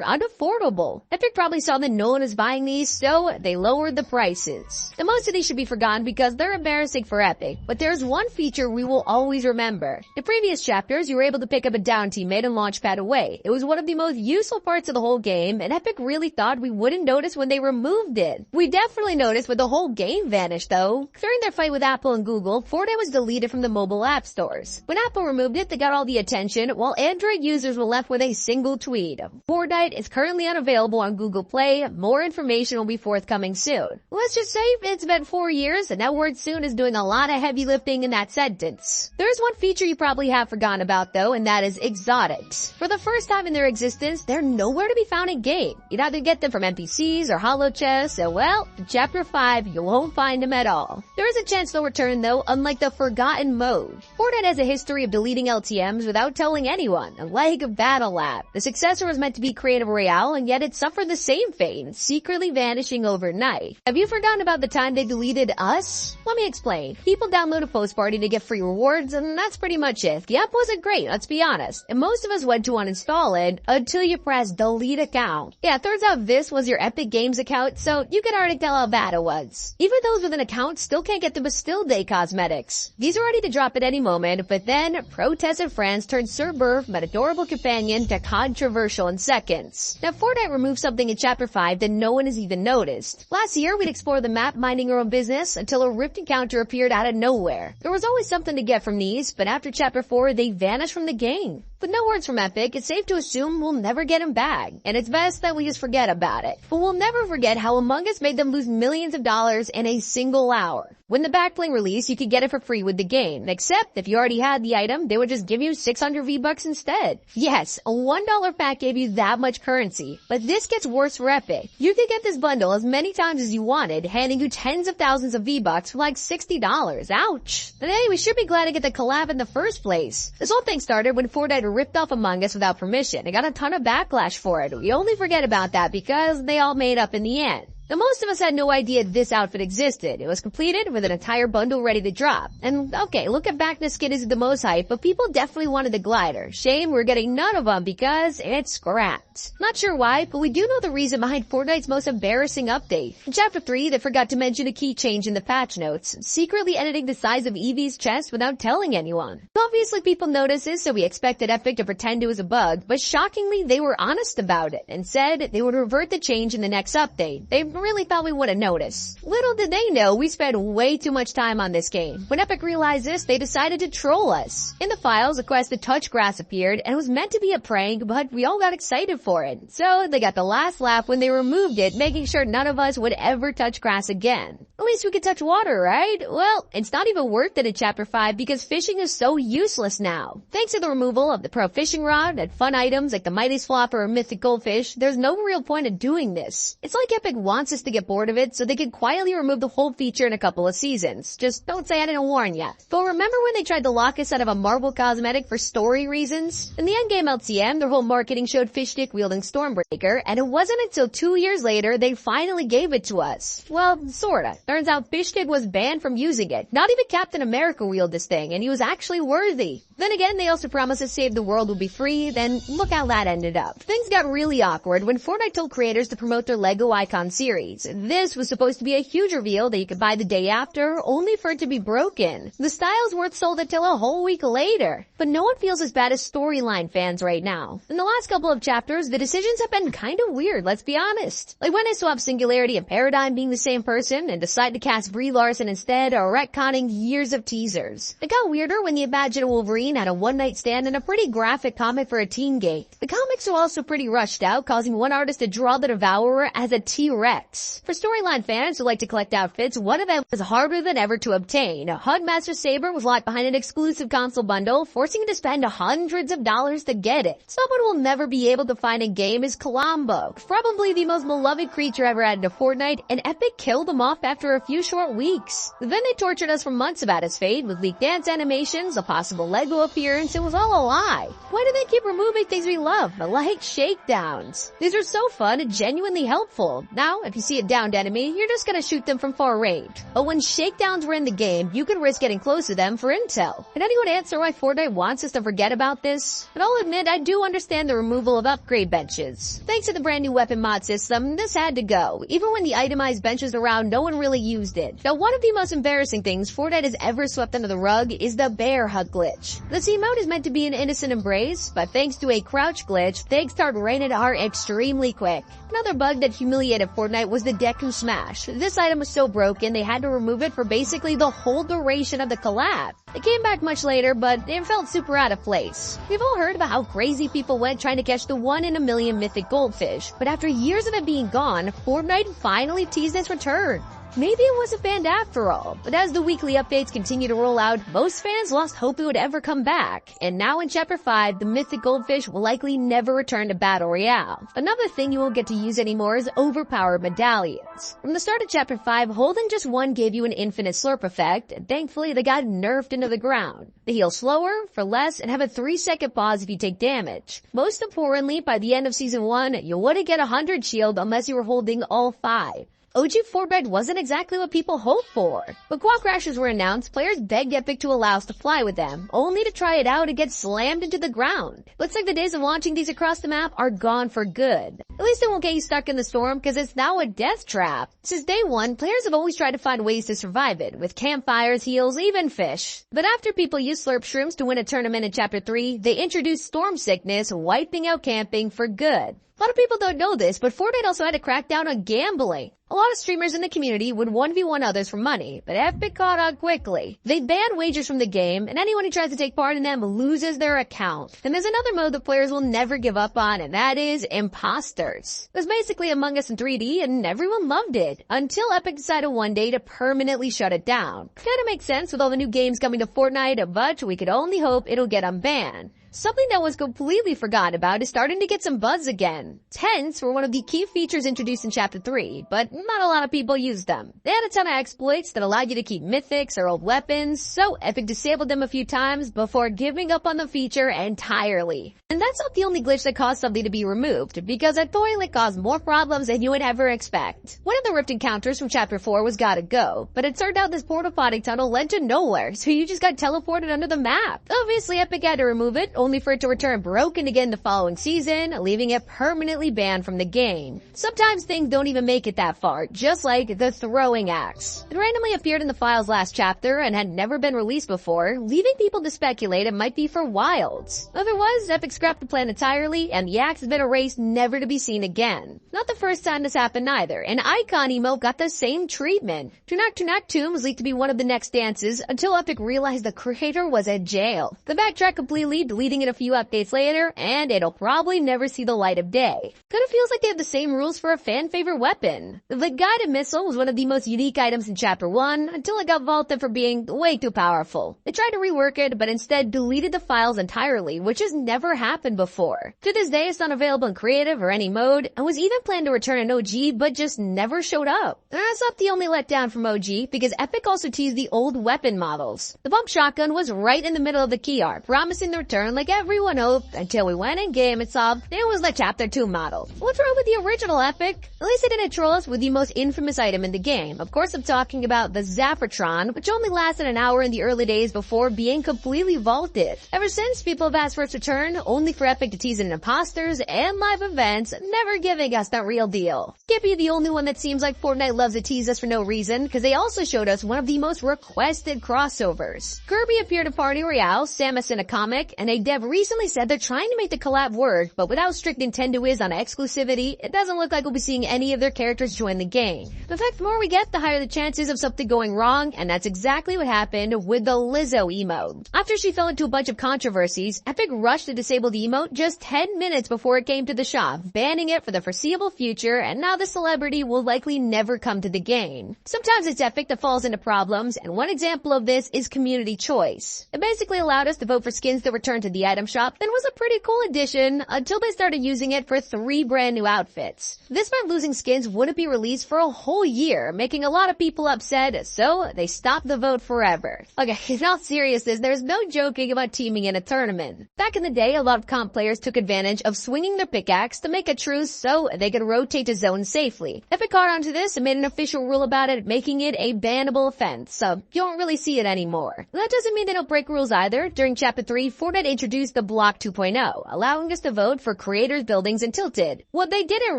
unaffordable. Epic probably saw that no one is buying these, so they lowered the prices. The most of these should be forgotten because they're embarrassing for Epic, but there's one feature we will always remember. In previous chapters, you were able to pick up a down teammate and launchpad away. It was one of the most useful parts of the whole game, and Epic really thought we wouldn't notice when they removed it. We definitely noticed when the whole game vanished though. During their fight with Apple and Google, Fortnite was deleted from the mobile app stores. When Apple removed it, they got all the attention, while Android users were left with a single tweet. Fortnite is currently unavailable on Google Play. More information will be forthcoming soon. Let's just say it's been 4 years, and that word soon is doing a lot of heavy lifting in that sentence. There's one feature you probably have forgotten about though, and that is exotics. For the first time in their existence, they're nowhere to be found in game. You'd either get them from NPCs or holo chests, and well, in Chapter 5, you won't find them at all. There is a chance they'll return though, unlike the Forgotten mode. Fortnite has a history of deleting LTMs without telling anyone, like Battle Lab. The successor was meant to be Creative Royale, and yet it suffered the same fate, secretly vanishing overnight. Have you forgotten about the time they deleted us? Let me explain. People download a post party to get free rewards, and that's pretty much it. The app wasn't great, let's be honest, and most of us went to uninstall it until you press delete account. Yeah, it turns out this was your Epic Games account, so you can already tell how bad it was. Even those with an account still can't get the Bastille Day cosmetics. These are ready to drop at any moment, but then protests in France turned Sir Burf from an adorable companion to controversial in seconds. Now Fortnite removed something in Chapter 5 that no one has even noticed. Last year we'd explore the map minding our own business until a rift encounter appeared out of nowhere. There was always something to get from these, but after Chapter 4 they vanished from the game. With no words from Epic, it's safe to assume we'll never get him back, and it's best that we just forget about it. But we'll never forget how Among Us made them lose millions of dollars in a single hour. When the backbling released, you could get it for free with the game, except if you already had the item, they would just give you 600 V-Bucks instead. Yes, a $1 pack gave you that much currency, but this gets worse for Epic. You could get this bundle as many times as you wanted, handing you tens of thousands of V-Bucks for like $60. Ouch. But hey, we should be glad to get the collab in the first place. This whole thing started when Fortnite ripped off Among Us without permission. It got a ton of backlash for it. We only forget about that because they all made up in the end. Now most of us had no idea this outfit existed. It was completed with an entire bundle ready to drop. And okay, looking back, this skin isn't the most hype, but people definitely wanted the glider. Shame we're getting none of them because it's scrapped. Not sure why, but we do know the reason behind Fortnite's most embarrassing update. In Chapter 3, they forgot to mention a key change in the patch notes, secretly editing the size of Eevee's chest without telling anyone. Obviously people noticed this, so we expected Epic to pretend it was a bug, but shockingly they were honest about it and said they would revert the change in the next update. They really thought we wouldn't notice. Little did they know we spent way too much time on this game. When Epic realized this, they decided to troll us. In the files, a quest to touch grass appeared, and it was meant to be a prank, but we all got excited for it. So they got the last laugh when they removed it, making sure none of us would ever touch grass again. At least we could touch water, right? Well, it's not even worth it in Chapter 5 because fishing is so useless now. Thanks to the removal of the pro fishing rod and fun items like the Mighty's Flopper or Mythic Goldfish, there's no real point in doing this. It's like Epic wants us to get bored of it so they can quietly remove the whole feature in a couple of seasons. Just don't say I didn't warn ya. But remember when they tried to lock us out of a Marvel cosmetic for story reasons? In the endgame LCM, their whole marketing showed Fish Stick wielding Stormbreaker, and it wasn't until 2 years later they finally gave it to us. Well, sorta. Turns out Fish Stick was banned from using it. Not even Captain America wielded this thing, and he was actually worthy. Then again, they also promised to save the world would be free, then look how that ended up. Things got really awkward when Fortnite told creators to promote their LEGO Icon series. This was supposed to be a huge reveal that you could buy the day after, only for it to be broken. The styles weren't sold until a whole week later. But no one feels as bad as storyline fans right now. In the last couple of chapters, the decisions have been kinda weird, let's be honest. Like when they swap Singularity and Paradigm being the same person and decide to cast Brie Larson instead, or retconning years of teasers. It got weirder when the Imagined Wolverine had a one-night stand in a pretty graphic comic for a teen game. The comics were also pretty rushed out, causing one artist to draw the Devourer as a T-Rex. For storyline fans who like to collect outfits, one of them was harder than ever to obtain. Hugmaster Saber was locked behind an exclusive console bundle, forcing him to spend hundreds of dollars to get it. Someone we'll never be able to find in game is Colombo, probably the most beloved creature ever added to Fortnite, and Epic killed him off after a few short weeks. Then they tortured us for months about his fate with leaked dance animations, a possible LEGO appearance. It was all a lie. Why do they keep removing things we love, like shakedowns? These are so fun and genuinely helpful. Now, if you see a downed enemy, you're just gonna shoot them from far range. But when shakedowns were in the game, you could risk getting close to them for intel. Can anyone answer why Fortnite wants us to forget about this? But I'll admit I do understand the removal of upgrade benches. Thanks to the brand new weapon mod system, this had to go. Even when the itemized benches around, no one really used it. Now, one of the most embarrassing things Fortnite has ever swept under the rug is the bear hug glitch. This emote is meant to be an innocent embrace, but thanks to a crouch glitch, things start raining hard extremely quick. Another bug that humiliated Fortnite was the Deku Smash. This item was so broken they had to remove it for basically the whole duration of the collab. It came back much later, but it felt super out of place. We've all heard about how crazy people went trying to catch the 1 in a million mythic goldfish, but after years of it being gone, Fortnite finally teased its return. Maybe it wasn't banned after all, but as the weekly updates continue to roll out, most fans lost hope it would ever come back. And now in Chapter 5, the mythic goldfish will likely never return to Battle Royale. Another thing you won't get to use anymore is overpowered medallions. From the start of Chapter 5, holding just one gave you an infinite slurp effect, and thankfully they got nerfed into the ground. They heal slower, for less, and have a 3-second pause if you take damage. Most importantly, by the end of Season 1, you wouldn't get 100 shield unless you were holding all 5. OG Fortnite wasn't exactly what people hoped for. When quad crashes were announced, players begged Epic to allow us to fly with them, only to try it out and get slammed into the ground. Looks like the days of launching these across the map are gone for good. At least it won't get you stuck in the storm because it's now a death trap. Since day one, players have always tried to find ways to survive it, with campfires, heals, even fish. But after people used slurp shrooms to win a tournament in Chapter 3, they introduced storm sickness, wiping out camping for good. A lot of people don't know this, but Fortnite also had to crack down on gambling. A lot of streamers in the community would 1v1 others for money, but Epic caught on quickly. They banned wagers from the game, and anyone who tries to take part in them loses their account. Then there's another mode that players will never give up on, and that is imposters. It was basically Among Us in 3D, and everyone loved it, until Epic decided one day to permanently shut it down. Kinda makes sense with all the new games coming to Fortnite, but we could only hope it'll get unbanned. Something that was completely forgotten about is starting to get some buzz again. Tents were one of the key features introduced in Chapter 3, but not a lot of people used them. They had a ton of exploits that allowed you to keep mythics or old weapons, so Epic disabled them a few times before giving up on the feature entirely. And that's not the only glitch that caused something to be removed, because a toilet caused more problems than you would ever expect. One of the rift encounters from Chapter 4 was gotta go, but it turned out this porta potty tunnel led to nowhere, so you just got teleported under the map. Obviously Epic had to remove it, only for it to return broken again the following season, leaving it permanently banned from the game. Sometimes things don't even make it that far, just like the throwing axe. It randomly appeared in the file's last chapter and had never been released before, leaving people to speculate it might be for Wilds. Otherwise, Epic scrapped the plan entirely, and the axe has been erased never to be seen again. Not the first time this happened either. An icon emote got the same treatment. Tunak Tomb was leaked to be one of the next dances, until Epic realized the creator was in jail. The backtrack completely, deleting deleting it a few updates later, and it'll probably never see the light of day. Kinda feels like they have the same rules for a fan favorite weapon. The guided missile was one of the most unique items in Chapter 1 until it got vaulted for being way too powerful. They tried to rework it, but instead deleted the files entirely, which has never happened before. To this day, it's not available in creative or any mode, and was even planned to return in OG, but just never showed up. And that's not the only letdown from OG, because Epic also teased the old weapon models. The pump shotgun was right in the middle of the key art, promising the return like everyone hoped, until we went in game and saw it was the Chapter 2 model. What's wrong with the original, Epic? At least they didn't troll us with the most infamous item in the game. Of course, I'm talking about the Zappertron, which only lasted an hour in the early days before being completely vaulted. Ever since, people have asked for its return, only for Epic to tease in imposters and live events, never giving us that real deal. Can't be the only one that seems like Fortnite loves to tease us for no reason, because they also showed us one of the most requested crossovers. Kirby appeared in Party Royale, Samus in a comic, and a dev recently said they're trying to make the collab work, but with how strict Nintendo is on exclusivity, it doesn't look like we'll be seeing any of their characters join the game. In fact, the more we get, the higher the chances of something going wrong, and that's exactly what happened with the Lizzo emote. After she fell into a bunch of controversies, Epic rushed to disable the emote just 10 minutes before it came to the shop, banning it for the foreseeable future, and now the celebrity will likely never come to the game. Sometimes it's Epic that falls into problems, and one example of this is community choice. It basically allowed us to vote for skins that returned to the item shop, and was a pretty cool addition until they started using it for 3 brand new outfits. This meant losing skins wouldn't be released for a whole year, making a lot of people upset, so they stopped the vote forever. Okay, in all seriousness, there's no joking about teaming in a tournament. Back in the day, a lot of comp players took advantage of swinging their pickaxe to make a truce so they could rotate to zones safely. Epic caught onto this and made an official rule about it, making it a bannable offense, so you don't really see it anymore. That doesn't mean they don't break rules either. During Chapter 3, Fortnite introduced the Block 2.0, allowing us to vote for creators' buildings in Tilted. What they didn't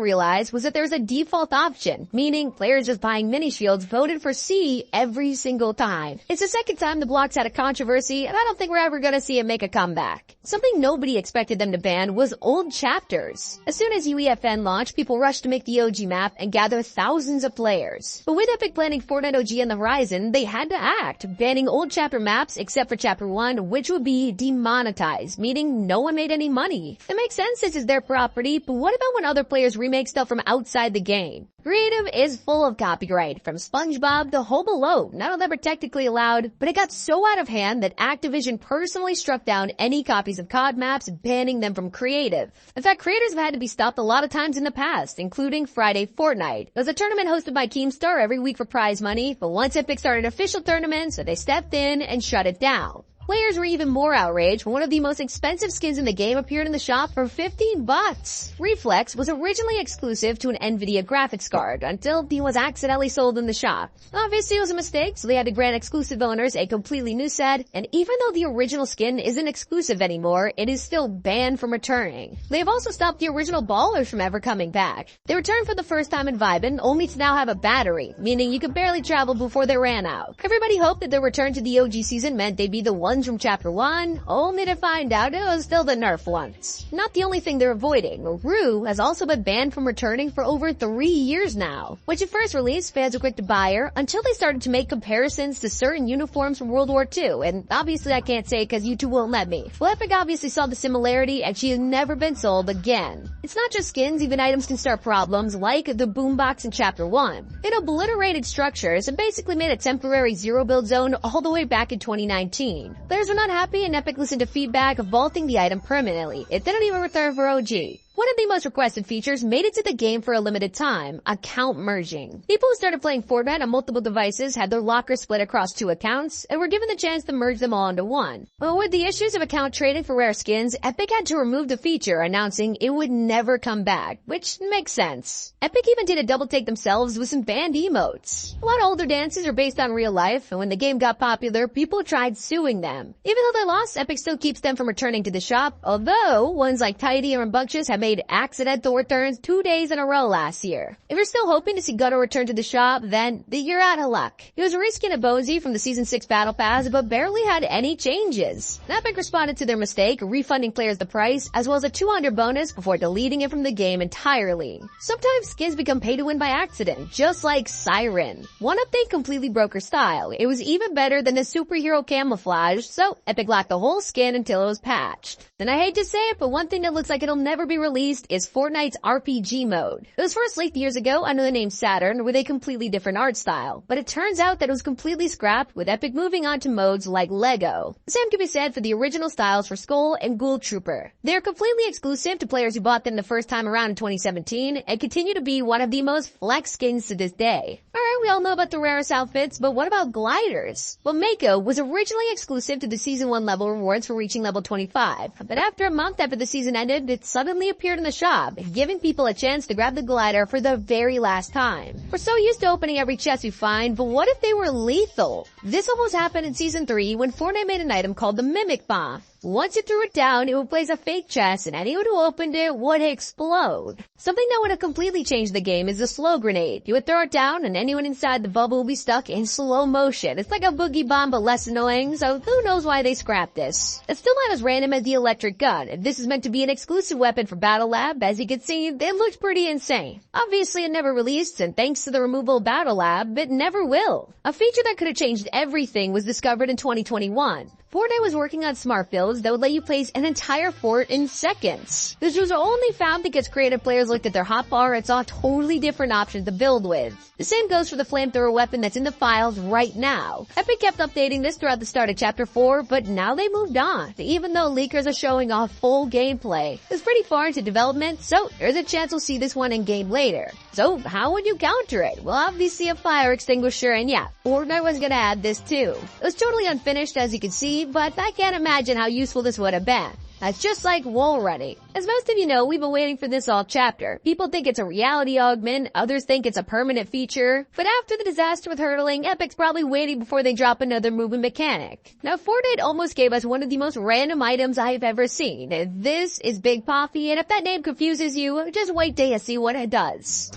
realize was that there's a default option, meaning players just buying mini shields voted for C every single time. It's the second time the blocks had a controversy, and I don't think we're ever gonna see it make a comeback. Something nobody expected them to ban was old chapters. As soon as UEFN launched, people rushed to make the OG map and gather thousands of players. But with Epic planning Fortnite OG on the horizon, they had to act, banning old chapter maps except for Chapter 1, which would be demonetized, meaning no one made any money. It makes sense since it's their property, but what about when other players remake stuff from outside the game? Creative is full of copyright, from SpongeBob to Home Alone. None of them are technically allowed, but it got so out of hand that Activision personally struck down any copies of COD maps, banning them from creative. In fact, creators have had to be stopped a lot of times in the past, including Friday Fortnite. It was a tournament hosted by Keemstar every week for prize money, but once Epic started official tournaments, so they stepped in and shut it down. Players were even more outraged when one of the most expensive skins in the game appeared in the shop for $15. Reflex was originally exclusive to an NVIDIA graphics card until he was accidentally sold in the shop. Obviously it was a mistake, so they had to grant exclusive owners a completely new set, and even though the original skin isn't exclusive anymore, it is still banned from returning. They have also stopped the original ballers from ever coming back. They returned for the first time in Vibin, only to now have a battery, meaning you could barely travel before they ran out. Everybody hoped that their return to the OG season meant they'd be the ones from Chapter 1, only to find out it was still the nerf ones. Not the only thing they're avoiding. Rue has also been banned from returning for over 3 years now. When she first released, fans were quick to buy her until they started to make comparisons to certain uniforms from World War II, and obviously I can't say because YouTube won't let me. Well, Epic obviously saw the similarity and she has never been sold again. It's not just skins, even items can start problems like the boombox in Chapter 1. It obliterated structures and basically made a temporary zero build zone all the way back in 2019. Players were not happy and Epic listened to feedback of vaulting the item permanently. It didn't even return for OG. One of the most requested features made it to the game for a limited time, account merging. People who started playing Fortnite on multiple devices had their lockers split across 2 accounts and were given the chance to merge them all into one. But with the issues of account trading for rare skins, Epic had to remove the feature, announcing it would never come back, which makes sense. Epic even did a double take themselves with some banned emotes. A lot of older dances are based on real life, and when the game got popular, people tried suing them. Even though they lost, Epic still keeps them from returning to the shop, although ones like Tidy and Rambunctious have made made accidental returns 2 days in a row last year. If you're still hoping to see Gutter return to the shop, then you're out of luck. He was risking a Bozy from the Season 6 Battle Pass, but barely had any changes. Epic responded to their mistake, refunding players the price, as well as a 200 bonus before deleting it from the game entirely. Sometimes skins become pay to win by accident, just like Siren. One update completely broke her style. It was even better than the superhero camouflage, so Epic locked the whole skin until it was patched. And I hate to say it, but one thing that looks like it'll never be released is Fortnite's RPG mode. It was first leaked years ago under the name Saturn with a completely different art style, but it turns out that it was completely scrapped with Epic moving on to modes like Lego. The same can be said for the original styles for Skull and Ghoul Trooper. They're completely exclusive to players who bought them the first time around in 2017 and continue to be one of the most flex skins to this day. Alright, we all know about the rarest outfits, but what about gliders? Well, Mako was originally exclusive to the Season 1 level rewards for reaching level 25, but after a month after the season ended, it suddenly appeared in the shop, giving people a chance to grab the glider for the very last time. We're so used to opening every chest we find, but what if they were lethal? This almost happened in Season 3 when Fortnite made an item called the Mimic Bomb. Once you threw it down, it would place a fake chest and anyone who opened it would explode. Something that would have completely changed the game is the slow grenade. You would throw it down and anyone inside the bubble will be stuck in slow motion. It's like a boogie bomb but less annoying, so who knows why they scrapped this. It's still not as random as the electric gun. This is meant to be an exclusive weapon for Battle Lab. As you can see, it looks pretty insane. Obviously it never released, and thanks to the removal of Battle Lab, it never will. A feature that could have changed everything was discovered in 2021. Fortnite was working on smart builds that would let you place an entire fort in seconds. This was only found because creative players looked at their hotbar and saw totally different options to build with. The same goes for the flamethrower weapon that's in the files right now. Epic kept updating this throughout the start of Chapter 4, but now they moved on, even though leakers are showing off full gameplay. It's pretty far into development, so there's a chance we'll see this one in game later. So how would you counter it? Well, obviously a fire extinguisher, and yeah, Fortnite was gonna add this too. It was totally unfinished as you can see, but I can't imagine how useful this would have been. That's just like wall running. As most of you know, we've been waiting for this all chapter. People think it's a reality augment, others think it's a permanent feature. But after the disaster with hurdling, Epic's probably waiting before they drop another movement mechanic. Now, Fortnite almost gave us one of the most random items I've ever seen. This is Big Poppy, and if that name confuses you, just wait till you see what it does.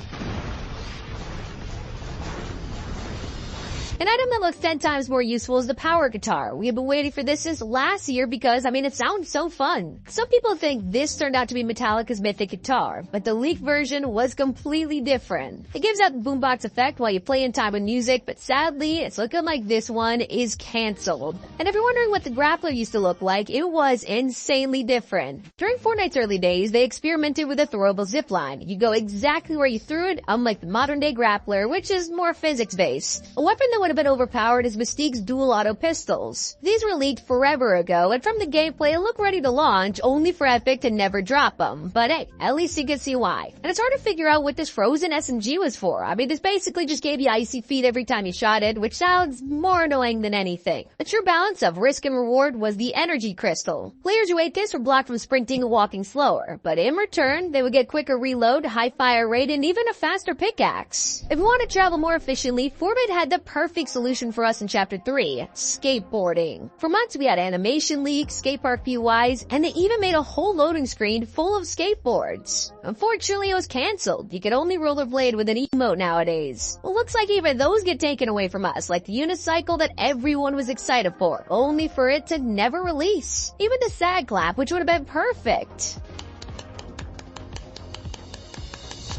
An item that looks 10 times more useful is the power guitar. We have been waiting for this since last year because, it sounds so fun. Some people think this turned out to be Metallica's mythic guitar, but the leaked version was completely different. It gives out the boombox effect while you play in time with music, but sadly, it's looking like this one is cancelled. And if you're wondering what the grappler used to look like, it was insanely different. During Fortnite's early days, they experimented with a throwable zipline. You go exactly where you threw it, unlike the modern day grappler, which is more physics-based. A weapon that would have been overpowered is Mystique's dual auto pistols. These were leaked forever ago, and from the gameplay it looked ready to launch, only for Epic to never drop them. But hey, at least you can see why. And it's hard to figure out what this frozen SMG was for. This basically just gave you icy feet every time you shot it, which sounds more annoying than anything. The true balance of risk and reward was the energy crystal. Players who ate this were blocked from sprinting and walking slower, but in return, they would get quicker reload, high fire rate, and even a faster pickaxe. If you want to travel more efficiently, Fortnite had the perfect solution for us in Chapter 3, skateboarding. For months we had animation leaks, skate park POIs, and they even made a whole loading screen full of skateboards. Unfortunately, it was cancelled. You could only rollerblade with an emote nowadays. Well, looks like even those get taken away from us, like the unicycle that everyone was excited for, only for it to never release. Even the SAG clap, which would have been perfect.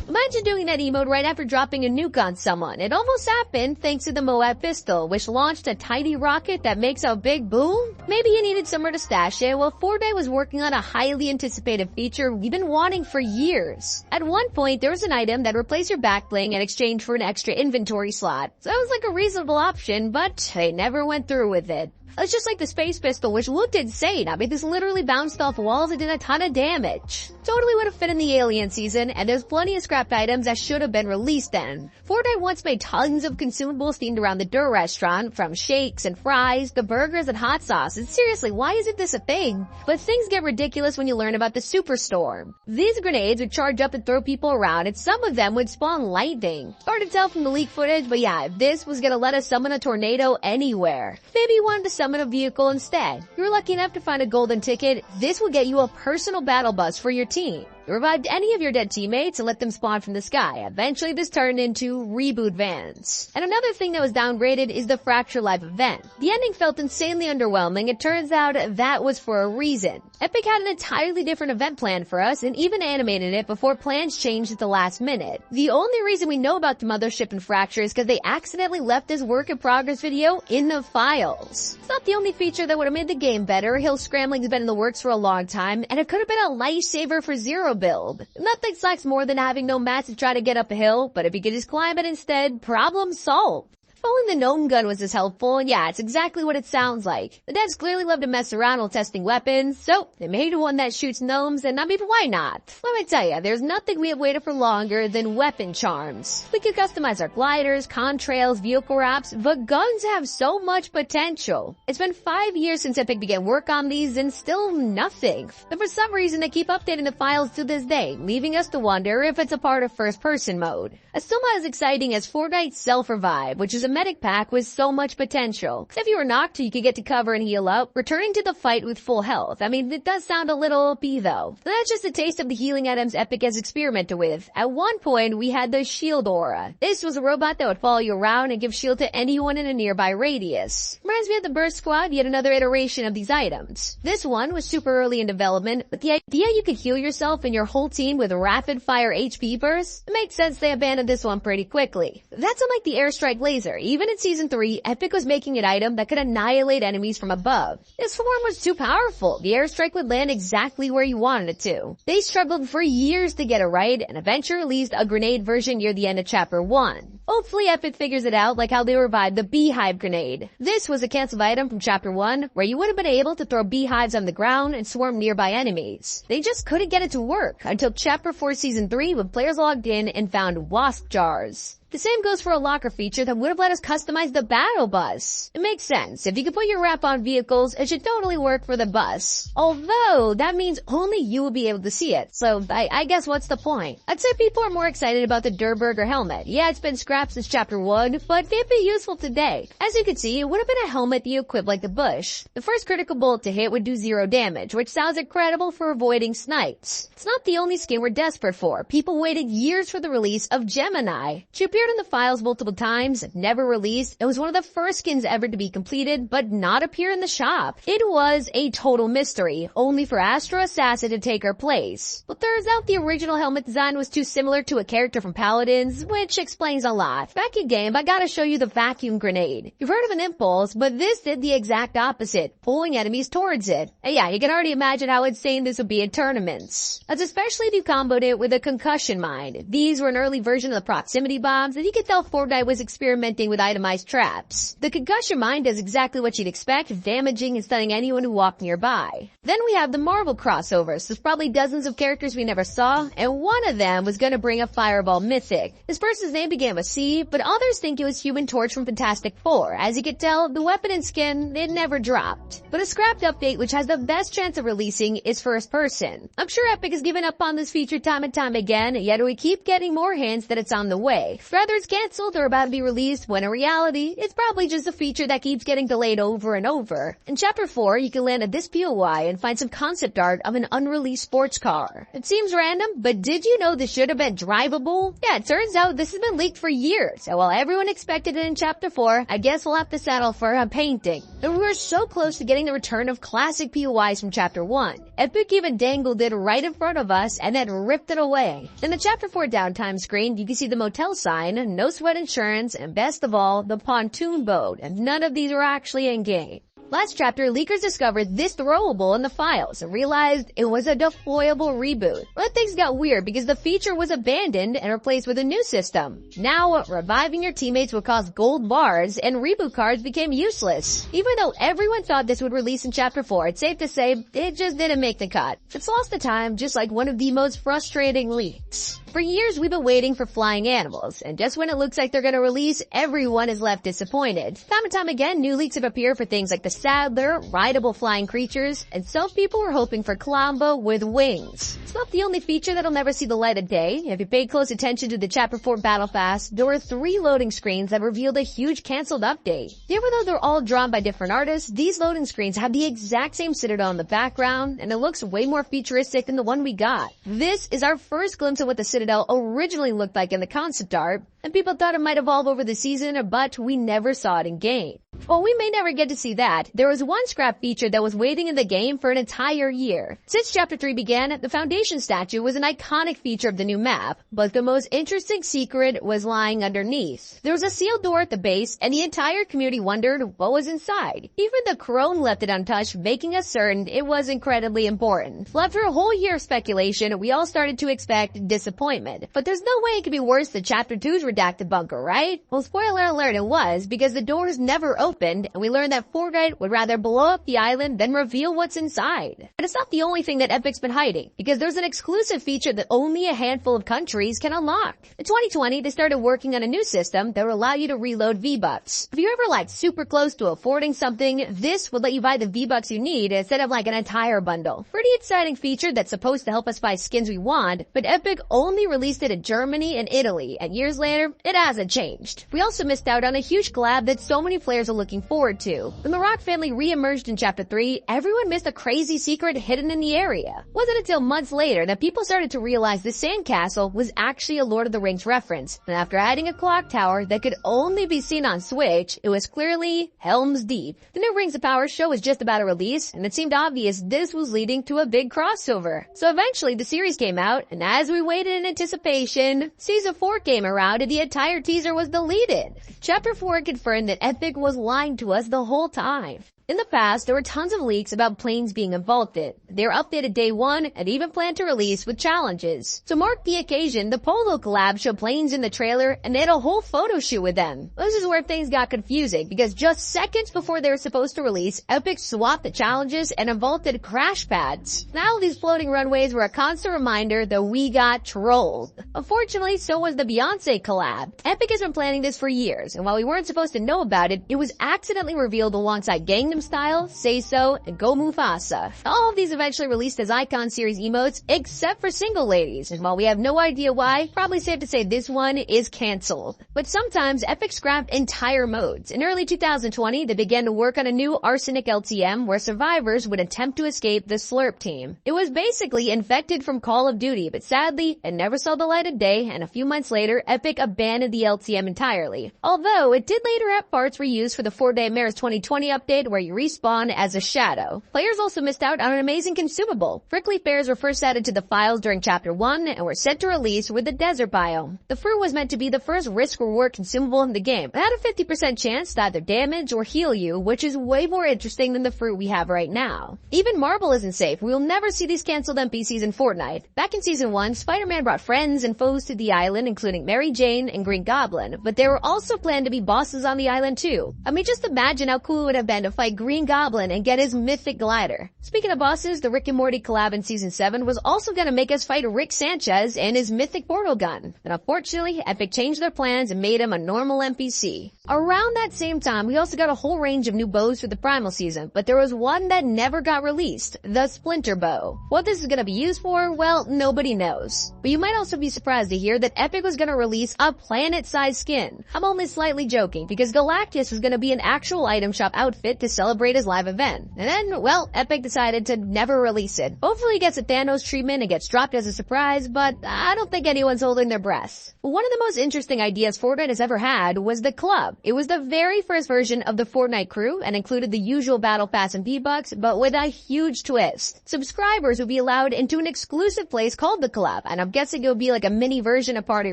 Imagine doing that emote right after dropping a nuke on someone. It almost happened thanks to the Moab pistol, which launched a tiny rocket that makes a big boom. Maybe you needed somewhere to stash it. Well, Fortnite was working on a highly anticipated feature we've been wanting for years. At one point, there was an item that replaced your back bling in exchange for an extra inventory slot. So that was like a reasonable option, but they never went through with it. It's just like the space pistol, which looked insane. This literally bounced off walls and did a ton of damage. Totally would have fit in the Alien season, and there's plenty of scrapped items that should have been released then. Fortnite once made tons of consumables themed around the Dur restaurant, from shakes and fries to burgers and hot sauce. And seriously, why isn't this a thing? But things get ridiculous when you learn about the Superstorm. These grenades would charge up and throw people around, and some of them would spawn lightning. Hard to tell from the leak footage, but yeah, if this was gonna let us summon a tornado anywhere. Maybe you wanted to summon a vehicle instead. You're lucky enough to find a golden ticket. This will get you a personal battle bus for your team. It revived any of your dead teammates and let them spawn from the sky. Eventually this turned into reboot vans. And another thing that was downgraded is the Fracture Live event. The ending felt insanely underwhelming. It turns out that was for a reason. Epic had an entirely different event plan for us and even animated it before plans changed at the last minute. The only reason we know about the Mothership and Fracture is because they accidentally left this work in progress video in the files. It's not the only feature that would have made the game better. Hill scrambling's been in the works for a long time, and it could have been a lifesaver for zero build. Nothing sucks more than having no mats to try to get up a hill, but if you could just climb it instead, problem solved. If only the gnome gun was as helpful, and yeah, it's exactly what it sounds like. The devs clearly love to mess around while testing weapons, so they made one that shoots gnomes, and I mean, why not? Let me tell you, there's nothing we have waited for longer than weapon charms. We can customize our gliders, contrails, vehicle wraps, but guns have so much potential. It's been 5 years since Epic began work on these, and still nothing. But for some reason, they keep updating the files to this day, leaving us to wonder if it's a part of first-person mode. It's still not as exciting as Fortnite's Self-Revive, which is a medic pack with so much potential. If you were knocked, you could get to cover and heal up, returning to the fight with full health. I mean, it does sound a little OP though. And that's just a taste of the healing items Epic has experimented with. At one point, we had the Shield Aura. This was a robot that would follow you around and give shield to anyone in a nearby radius. Reminds me of the Burst Squad, yet another iteration of these items. This one was super early in development, but the idea you could heal yourself and your whole team with rapid fire HP bursts, it makes sense they abandoned this one pretty quickly. That's unlike the Airstrike Laser. Even in Season 3, Epic was making an item that could annihilate enemies from above. This form was too powerful. The airstrike would land exactly where you wanted it to. They struggled for years to get it right, and eventually released a grenade version near the end of Chapter 1. Hopefully Epic figures it out like how they revived the Beehive Grenade. This was a canceled item from Chapter 1, where you would have been able to throw beehives on the ground and swarm nearby enemies. They just couldn't get it to work until Chapter 4 Season 3 when players logged in and found wasp jars. The same goes for a locker feature that would have let us customize the battle bus. It makes sense. If you could put your wrap on vehicles, it should totally work for the bus. Although, that means only you will be able to see it. So, I guess what's the point? I'd say people are more excited about the Durburger helmet. Yeah, it's been scrapped since Chapter 1, but it'd be useful today. As you can see, it would have been a helmet that you equip like the bush. The first critical bullet to hit would do 0 damage, which sounds incredible for avoiding snipes. It's not the only skin we're desperate for. People waited years for the release of Gemini. She appeared in the files multiple times, never released. It was one of the first skins ever to be completed, but not appear in the shop. It was a total mystery, only for Astro Assassin to take her place. But turns out the original helmet design was too similar to a character from Paladins, which explains a lot. Back in game, I gotta show you the vacuum grenade. You've heard of an impulse, but this did the exact opposite, pulling enemies towards it. And yeah, you can already imagine how insane this would be in tournaments. That's especially if you comboed it with a concussion mine. These were an early version of the proximity bombs, and you could tell Fortnite was experimenting with itemized traps. The concussion mine does exactly what you'd expect, damaging and stunning anyone who walked nearby. Then we have the Marvel crossovers. There's probably dozens of characters we never saw, and one of them was gonna bring a Fireball mythic. This person's name began with C, but others think it was Human Torch from Fantastic Four. As you could tell, the weapon and skin, it never dropped. But a scrapped update which has the best chance of releasing is first person. I'm sure Epic has given up on this feature time and time again, yet we keep getting more hints that it's on the way. Whether it's canceled or about to be released, when in reality, it's probably just a feature that keeps getting delayed over and over. In Chapter 4, you can land at this POI and find some concept art of an unreleased sports car. It seems random, but did you know this should have been drivable? Yeah, it turns out this has been leaked for years, and while everyone expected it in Chapter 4, I guess we'll have to settle for a painting. And we were so close to getting the return of classic POIs from Chapter 1. Epic even dangled it right in front of us and then ripped it away. In the Chapter 4 downtime screen, you can see the motel sign, no sweat insurance, and best of all, the pontoon boat, and none of these are actually in-game. Last chapter, leakers discovered this throwable in the files and realized it was a deployable reboot. But things got weird because the feature was abandoned and replaced with a new system. Now, reviving your teammates would cost gold bars and reboot cards became useless. Even though everyone thought this would release in Chapter 4, it's safe to say it just didn't make the cut. It's lost the time, just like one of the most frustrating leaks. For years, we've been waiting for flying animals, and just when it looks like they're gonna release, everyone is left disappointed. Time and time again, new leaks have appeared for things like the Saddler, rideable flying creatures, and some people were hoping for Colombo with wings. It's not the only feature that'll never see the light of day. If you paid close attention to the Chapter 4 Battle Pass, there were 3 loading screens that revealed a huge cancelled update. Even though they're all drawn by different artists, these loading screens have the exact same citadel in the background, and it looks way more futuristic than the one we got. This is our first glimpse of what the citadel originally looked like in the concept art, and people thought it might evolve over the season, but we never saw it in game. While we may never get to see that, there was one scrap feature that was waiting in the game for an entire year. Since Chapter 3 began, the Foundation statue was an iconic feature of the new map, but the most interesting secret was lying underneath. There was a sealed door at the base, and the entire community wondered what was inside. Even the Crone left it untouched, making us certain it was incredibly important. Well, after a whole year of speculation, we all started to expect disappointment. But there's no way it could be worse than Chapter 2's redacted bunker, right? Well, spoiler alert, it was, because the doors never opened, and we learned that Fortnite would rather blow up the island than reveal what's inside. And it's not the only thing that Epic's been hiding, because there's an exclusive feature that only a handful of countries can unlock. In 2020, they started working on a new system that would allow you to reload V-Bucks. If you're ever super close to affording something, this would let you buy the V-Bucks you need instead of an entire bundle. Pretty exciting feature that's supposed to help us buy skins we want, but Epic only released it in Germany and Italy, and years later, it hasn't changed. We also missed out on a huge collab that so many players are looking forward to. When the Rock family re-emerged in Chapter 3, everyone missed a crazy secret hidden in the area. It wasn't until months later that people started to realize the sandcastle was actually a Lord of the Rings reference, and after adding a clock tower that could only be seen on Switch, it was clearly Helm's Deep. The new Rings of Power show was just about to release, and it seemed obvious this was leading to a big crossover. So eventually the series came out, and as we waited in anticipation, Season 4 came around and the entire teaser was deleted. Chapter 4 confirmed that Epic was lying to us the whole time. In the past, there were tons of leaks about planes being vaulted. They were updated day 1 and even planned to release with challenges. To mark the occasion, the Polo collab showed planes in the trailer and they had a whole photo shoot with them. This is where things got confusing because just seconds before they were supposed to release, Epic swapped the challenges and vaulted crash pads. Now these floating runways were a constant reminder that we got trolled. Unfortunately, so was the Beyonce collab. Epic has been planning this for years, and while we weren't supposed to know about it, it was accidentally revealed alongside Gangnam Style, Say So, and Go Mufasa. All of these eventually released as Icon Series emotes, except for Single Ladies, and while we have no idea why, probably safe to say this one is cancelled. But sometimes Epic scrapped entire modes. In early 2020, they began to work on a new Arsenic LTM where survivors would attempt to escape the Slurp team. It was basically infected from Call of Duty, but sadly, it never saw the light of day, and a few months later, Epic abandoned the LTM entirely. Although, it did later have parts reused for the Fortnite Mares 2020 update where you respawn as a shadow. Players also missed out on an amazing consumable. Prickly pears were first added to the files during Chapter 1 and were set to release with the desert biome. The fruit was meant to be the first risk-reward consumable in the game. It had a 50% chance to either damage or heal you, which is way more interesting than the fruit we have right now. Even Marble isn't safe. We will never see these cancelled NPCs in Fortnite. Back in Season 1, Spider-Man brought friends and foes to the island, including Mary Jane and Green Goblin, but there were also planned to be bosses on the island too. I mean, just imagine how cool it would have been to fight Green Goblin and get his mythic glider. Speaking of bosses, the Rick and Morty collab in Season 7 was also gonna make us fight Rick Sanchez and his mythic portal gun. But unfortunately, Epic changed their plans and made him a normal NPC. Around that same time, we also got a whole range of new bows for the Primal season, but there was one that never got released, the Splinter Bow. What this is gonna be used for, well, nobody knows. But you might also be surprised to hear that Epic was gonna release a planet-sized skin. I'm only slightly joking, because Galactus was gonna be an actual item shop outfit to celebrate his live event. And then, well, Epic decided to never release it. Hopefully it gets a Thanos treatment and gets dropped as a surprise, but I don't think anyone's holding their breath. One of the most interesting ideas Fortnite has ever had was the club. It was the very first version of the Fortnite crew and included the usual battle pass and V-Bucks, but with a huge twist. Subscribers would be allowed into an exclusive place called the club, and I'm guessing it would be like a mini version of Party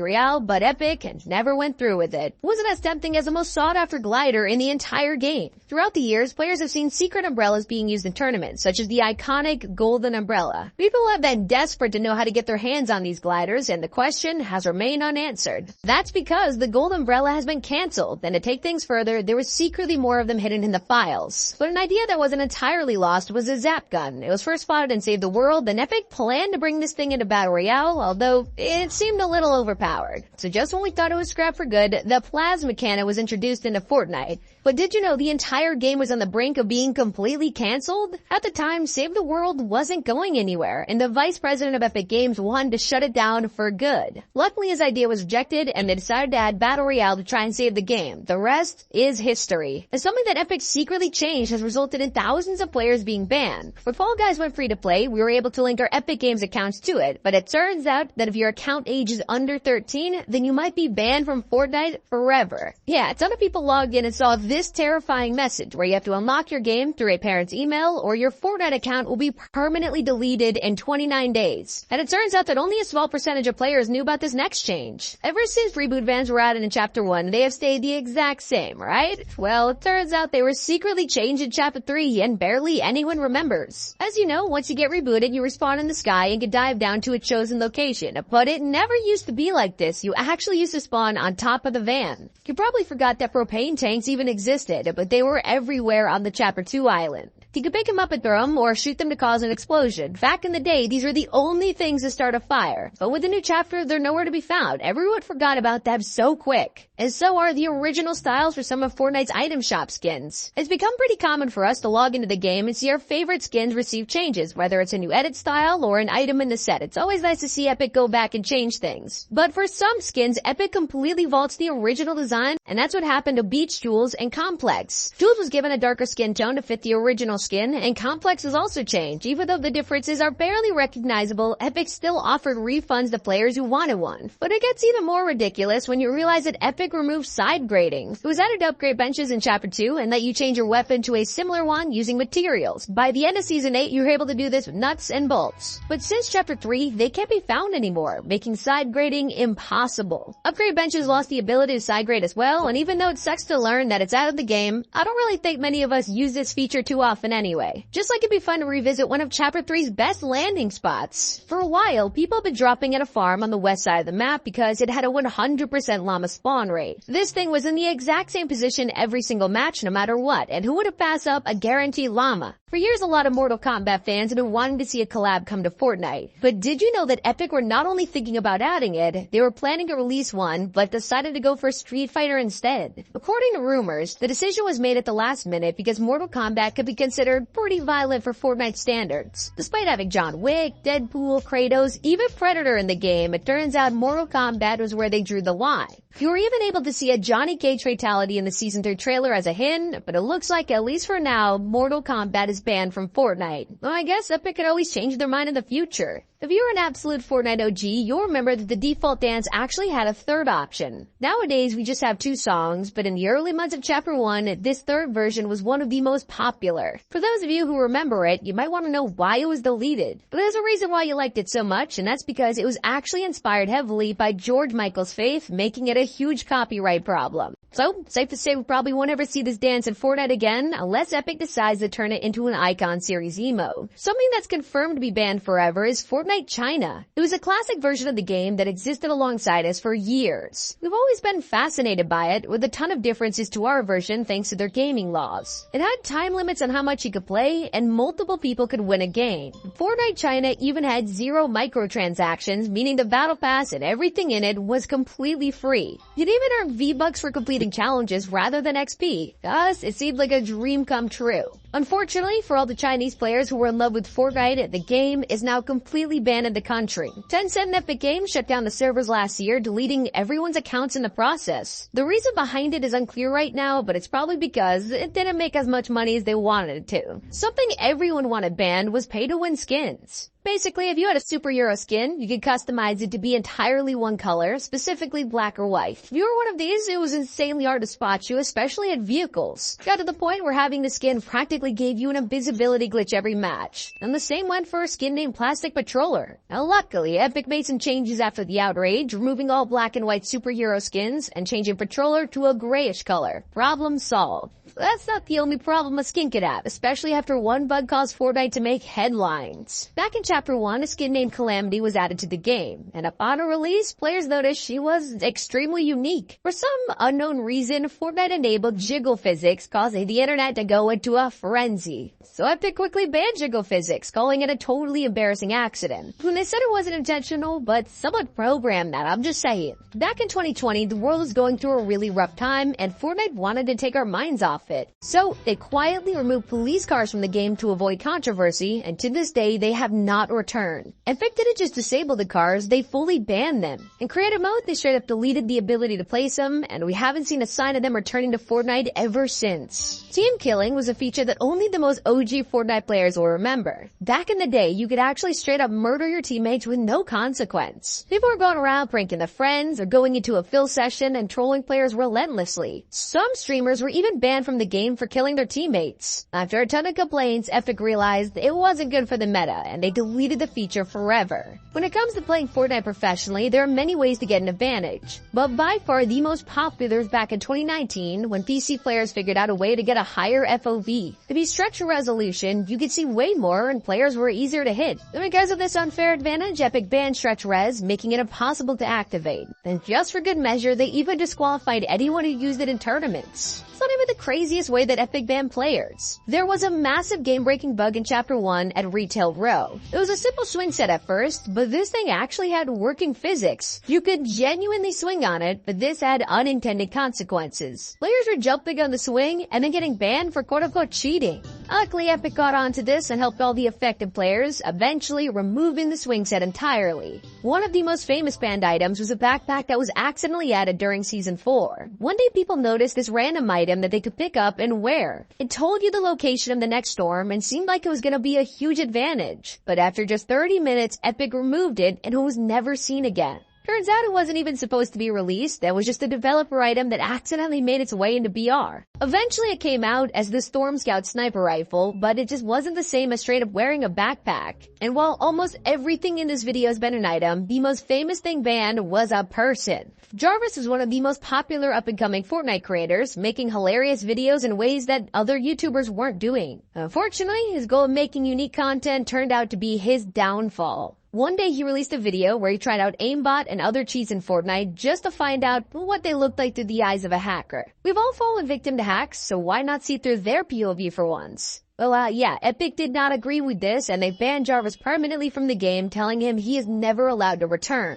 Royale, but Epic never went through with it. It wasn't as tempting as the most sought after glider in the entire game. Throughout the years, players have seen secret umbrellas being used in tournaments, such as the iconic golden umbrella. People have been desperate to know how to get their hands on these gliders, and the question has remained unanswered. That's because the gold umbrella has been cancelled, and to take things further, there was secretly more of them hidden in the files. But an idea that wasn't entirely lost was a zap gun. It was first spotted in Save the World, and Epic planned to bring this thing into Battle Royale, although it seemed a little overpowered. So just when we thought it was scrapped for good, the plasma cannon was introduced into Fortnite. But did you know the entire game was on the brink of being completely cancelled? At the time, Save the World wasn't going anywhere, and the vice president of Epic Games wanted to shut it down for good. Luckily, his idea was rejected, and they decided to add Battle Royale to try and save the game. The rest is history. As something that Epic secretly changed has resulted in thousands of players being banned. When Fall Guys went free to play, we were able to link our Epic Games accounts to it, but it turns out that if your account age is under 13, then you might be banned from Fortnite forever. Yeah, a ton of people logged in and saw this terrifying message where you have to unlock your game through a parent's email or your Fortnite account will be permanently deleted in 29 days. And it turns out that only a small percentage of players knew about this next change. Ever since reboot bans were added in Chapter 1, they have stayed the exact same, right? Well, it turns out they were secretly changed in Chapter 3 and barely anyone remembers. As you know, once you get rebooted, you respawn in the sky and can dive down to a chosen location. But it never used to be like this. You actually used to spawn on top of the van. You probably forgot that propane tanks even existed, but they were everywhere on the Chapter 2 island. You could pick them up and throw them or shoot them to cause an explosion. Back in the day, these were the only things to start a fire. But with the new chapter, they're nowhere to be found. Everyone forgot about them so quick. And so are the original styles for some of Fortnite's item shop skins. It's become pretty common for us to log into the game and see our favorite skins receive changes, whether it's a new edit style or an item in the set. It's always nice to see Epic go back and change things. But for some skins, Epic completely vaults the original design, and that's what happened to Beach Jules and Complex. Jules was given a darker skin tone to fit the original skin, and Complex has also changed. Even though the differences are barely recognizable, Epic still offered refunds to players who wanted one. But it gets even more ridiculous when you realize that Epic removed side grading. It was added to upgrade benches in Chapter 2 and let you change your weapon to a similar one using materials. By the end of Season 8, you were able to do this with nuts and bolts. But since Chapter 3, they can't be found anymore, making side grading impossible. Upgrade benches lost the ability to side grade as well, and even though it sucks to learn that it's out of the game, I don't really think many of us use this feature too often anyway. Just like it'd be fun to revisit one of Chapter 3's best landing spots. For a while, people have been dropping at a farm on the west side of the map because it had a 100% llama spawn rate. This thing was in the exact same position every single match no matter what, and who would have passed up a guaranteed llama? For years, a lot of Mortal Kombat fans have been wanting to see a collab come to Fortnite. But did you know that Epic were not only thinking about adding it, they were planning to release one, but decided to go for Street Fighter instead? According to rumors, the decision was made at the last minute because Mortal Kombat could be considered pretty violent for Fortnite standards. Despite having John Wick, Deadpool, Kratos, even Predator in the game, it turns out Mortal Kombat was where they drew the line. You were even able to see a Johnny Cage fatality in the Season 3 trailer as a hint, but it looks like, at least for now, Mortal Kombat is banned from Fortnite. Well, I guess Epic could always change their mind in the future. If you're an absolute Fortnite OG, you'll remember that the default dance actually had a third option. Nowadays, we just have 2 songs, but in the early months of Chapter 1, this third version was one of the most popular. For those of you who remember it, you might want to know why it was deleted. But there's a reason why you liked it so much, and that's because it was actually inspired heavily by George Michael's faith, making it a huge copyright problem. So, safe to say we probably won't ever see this dance in Fortnite again, unless Epic decides to turn it into an Icon Series emo. Something that's confirmed to be banned forever is Fortnite China. It was a classic version of the game that existed alongside us for years. We've always been fascinated by it, with a ton of differences to our version thanks to their gaming laws. It had time limits on how much you could play, and multiple people could win a game. Fortnite China even had 0 microtransactions, meaning the battle pass and everything in it was completely free. You'd even earn V-Bucks for completing challenges rather than XP. Thus, it seemed like a dream come true. Unfortunately, for all the Chinese players who were in love with Fortnite, the game is now completely banned in the country. Tencent and Epic Games shut down the servers last year, deleting everyone's accounts in the process. The reason behind it is unclear right now, but it's probably because it didn't make as much money as they wanted it to. Something everyone wanted banned was pay-to-win skins. Basically, if you had a superhero skin, you could customize it to be entirely one color, specifically black or white. If you were one of these, it was insanely hard to spot you, especially at vehicles. Got to the point where having the skin practically gave you an invisibility glitch every match. And the same went for a skin named Plastic Patroller. Now luckily, Epic made some changes after the outrage, removing all black and white superhero skins and changing Patroller to a grayish color. Problem solved. That's not the only problem a skin could have, especially after one bug caused Fortnite to make headlines. Back in Chapter 1, a skin named Calamity was added to the game, and upon her release, players noticed she was extremely unique. For some unknown reason, Fortnite enabled jiggle physics, causing the internet to go into a frenzy. So Epic quickly banned jiggle physics, calling it a totally embarrassing accident. When they said it wasn't intentional, but somewhat programmed that, I'm just saying. Back in 2020, the world was going through a really rough time, and Fortnite wanted to take our minds off it. So they quietly removed police cars from the game to avoid controversy, and to this day, they have not returned. Epic didn't just disable the cars, they fully banned them. In creative mode, they straight up deleted the ability to place them, and we haven't seen a sign of them returning to Fortnite ever since. Team killing was a feature that only the most OG Fortnite players will remember. Back in the day, you could actually straight up murder your teammates with no consequence. People were going around pranking their friends or going into a fill session and trolling players relentlessly. Some streamers were even banned from the game for killing their teammates. After a ton of complaints, Epic realized it wasn't good for the meta and they deleted the feature forever. When it comes to playing Fortnite professionally, there are many ways to get an advantage. But by far the most popular is back in 2019 when PC players figured out a way to get a higher FOV. To be structure resolution, you could see way more and players were easier to hit. And because of this unfair advantage, Epic banned stretch res, making it impossible to activate. And just for good measure, they even disqualified anyone who used it in tournaments. It's not even the craziest way that Epic banned players. There was a massive game-breaking bug in Chapter 1 at Retail Row. It was a simple swing set at first, but this thing actually had working physics. You could genuinely swing on it, but this had unintended consequences. Players were jumping on the swing and then getting banned for quote-unquote cheating. Luckily, Epic got onto this and helped all the affected players, eventually removing the swing set entirely. One of the most famous banned items was a backpack that was accidentally added during Season 4. One day people noticed this random item that they could pick up and wear. It told you the location of the next storm and seemed like it was gonna be a huge advantage. But after just 30 minutes, Epic removed it and it was never seen again. Turns out it wasn't even supposed to be released. That was just a developer item that accidentally made its way into BR. Eventually it came out as the Storm Scout sniper rifle, but it just wasn't the same as straight up wearing a backpack. And while almost everything in this video has been an item, the most famous thing banned was a person. Jarvis is one of the most popular up-and-coming Fortnite creators, making hilarious videos in ways that other YouTubers weren't doing. Unfortunately, his goal of making unique content turned out to be his downfall. One day he released a video where he tried out aimbot and other cheats in Fortnite just to find out what they looked like through the eyes of a hacker. We've all fallen victim to hacks, so why not see through their POV for once? Well, yeah, Epic did not agree with this and they banned Jarvis permanently from the game, telling him he is never allowed to return.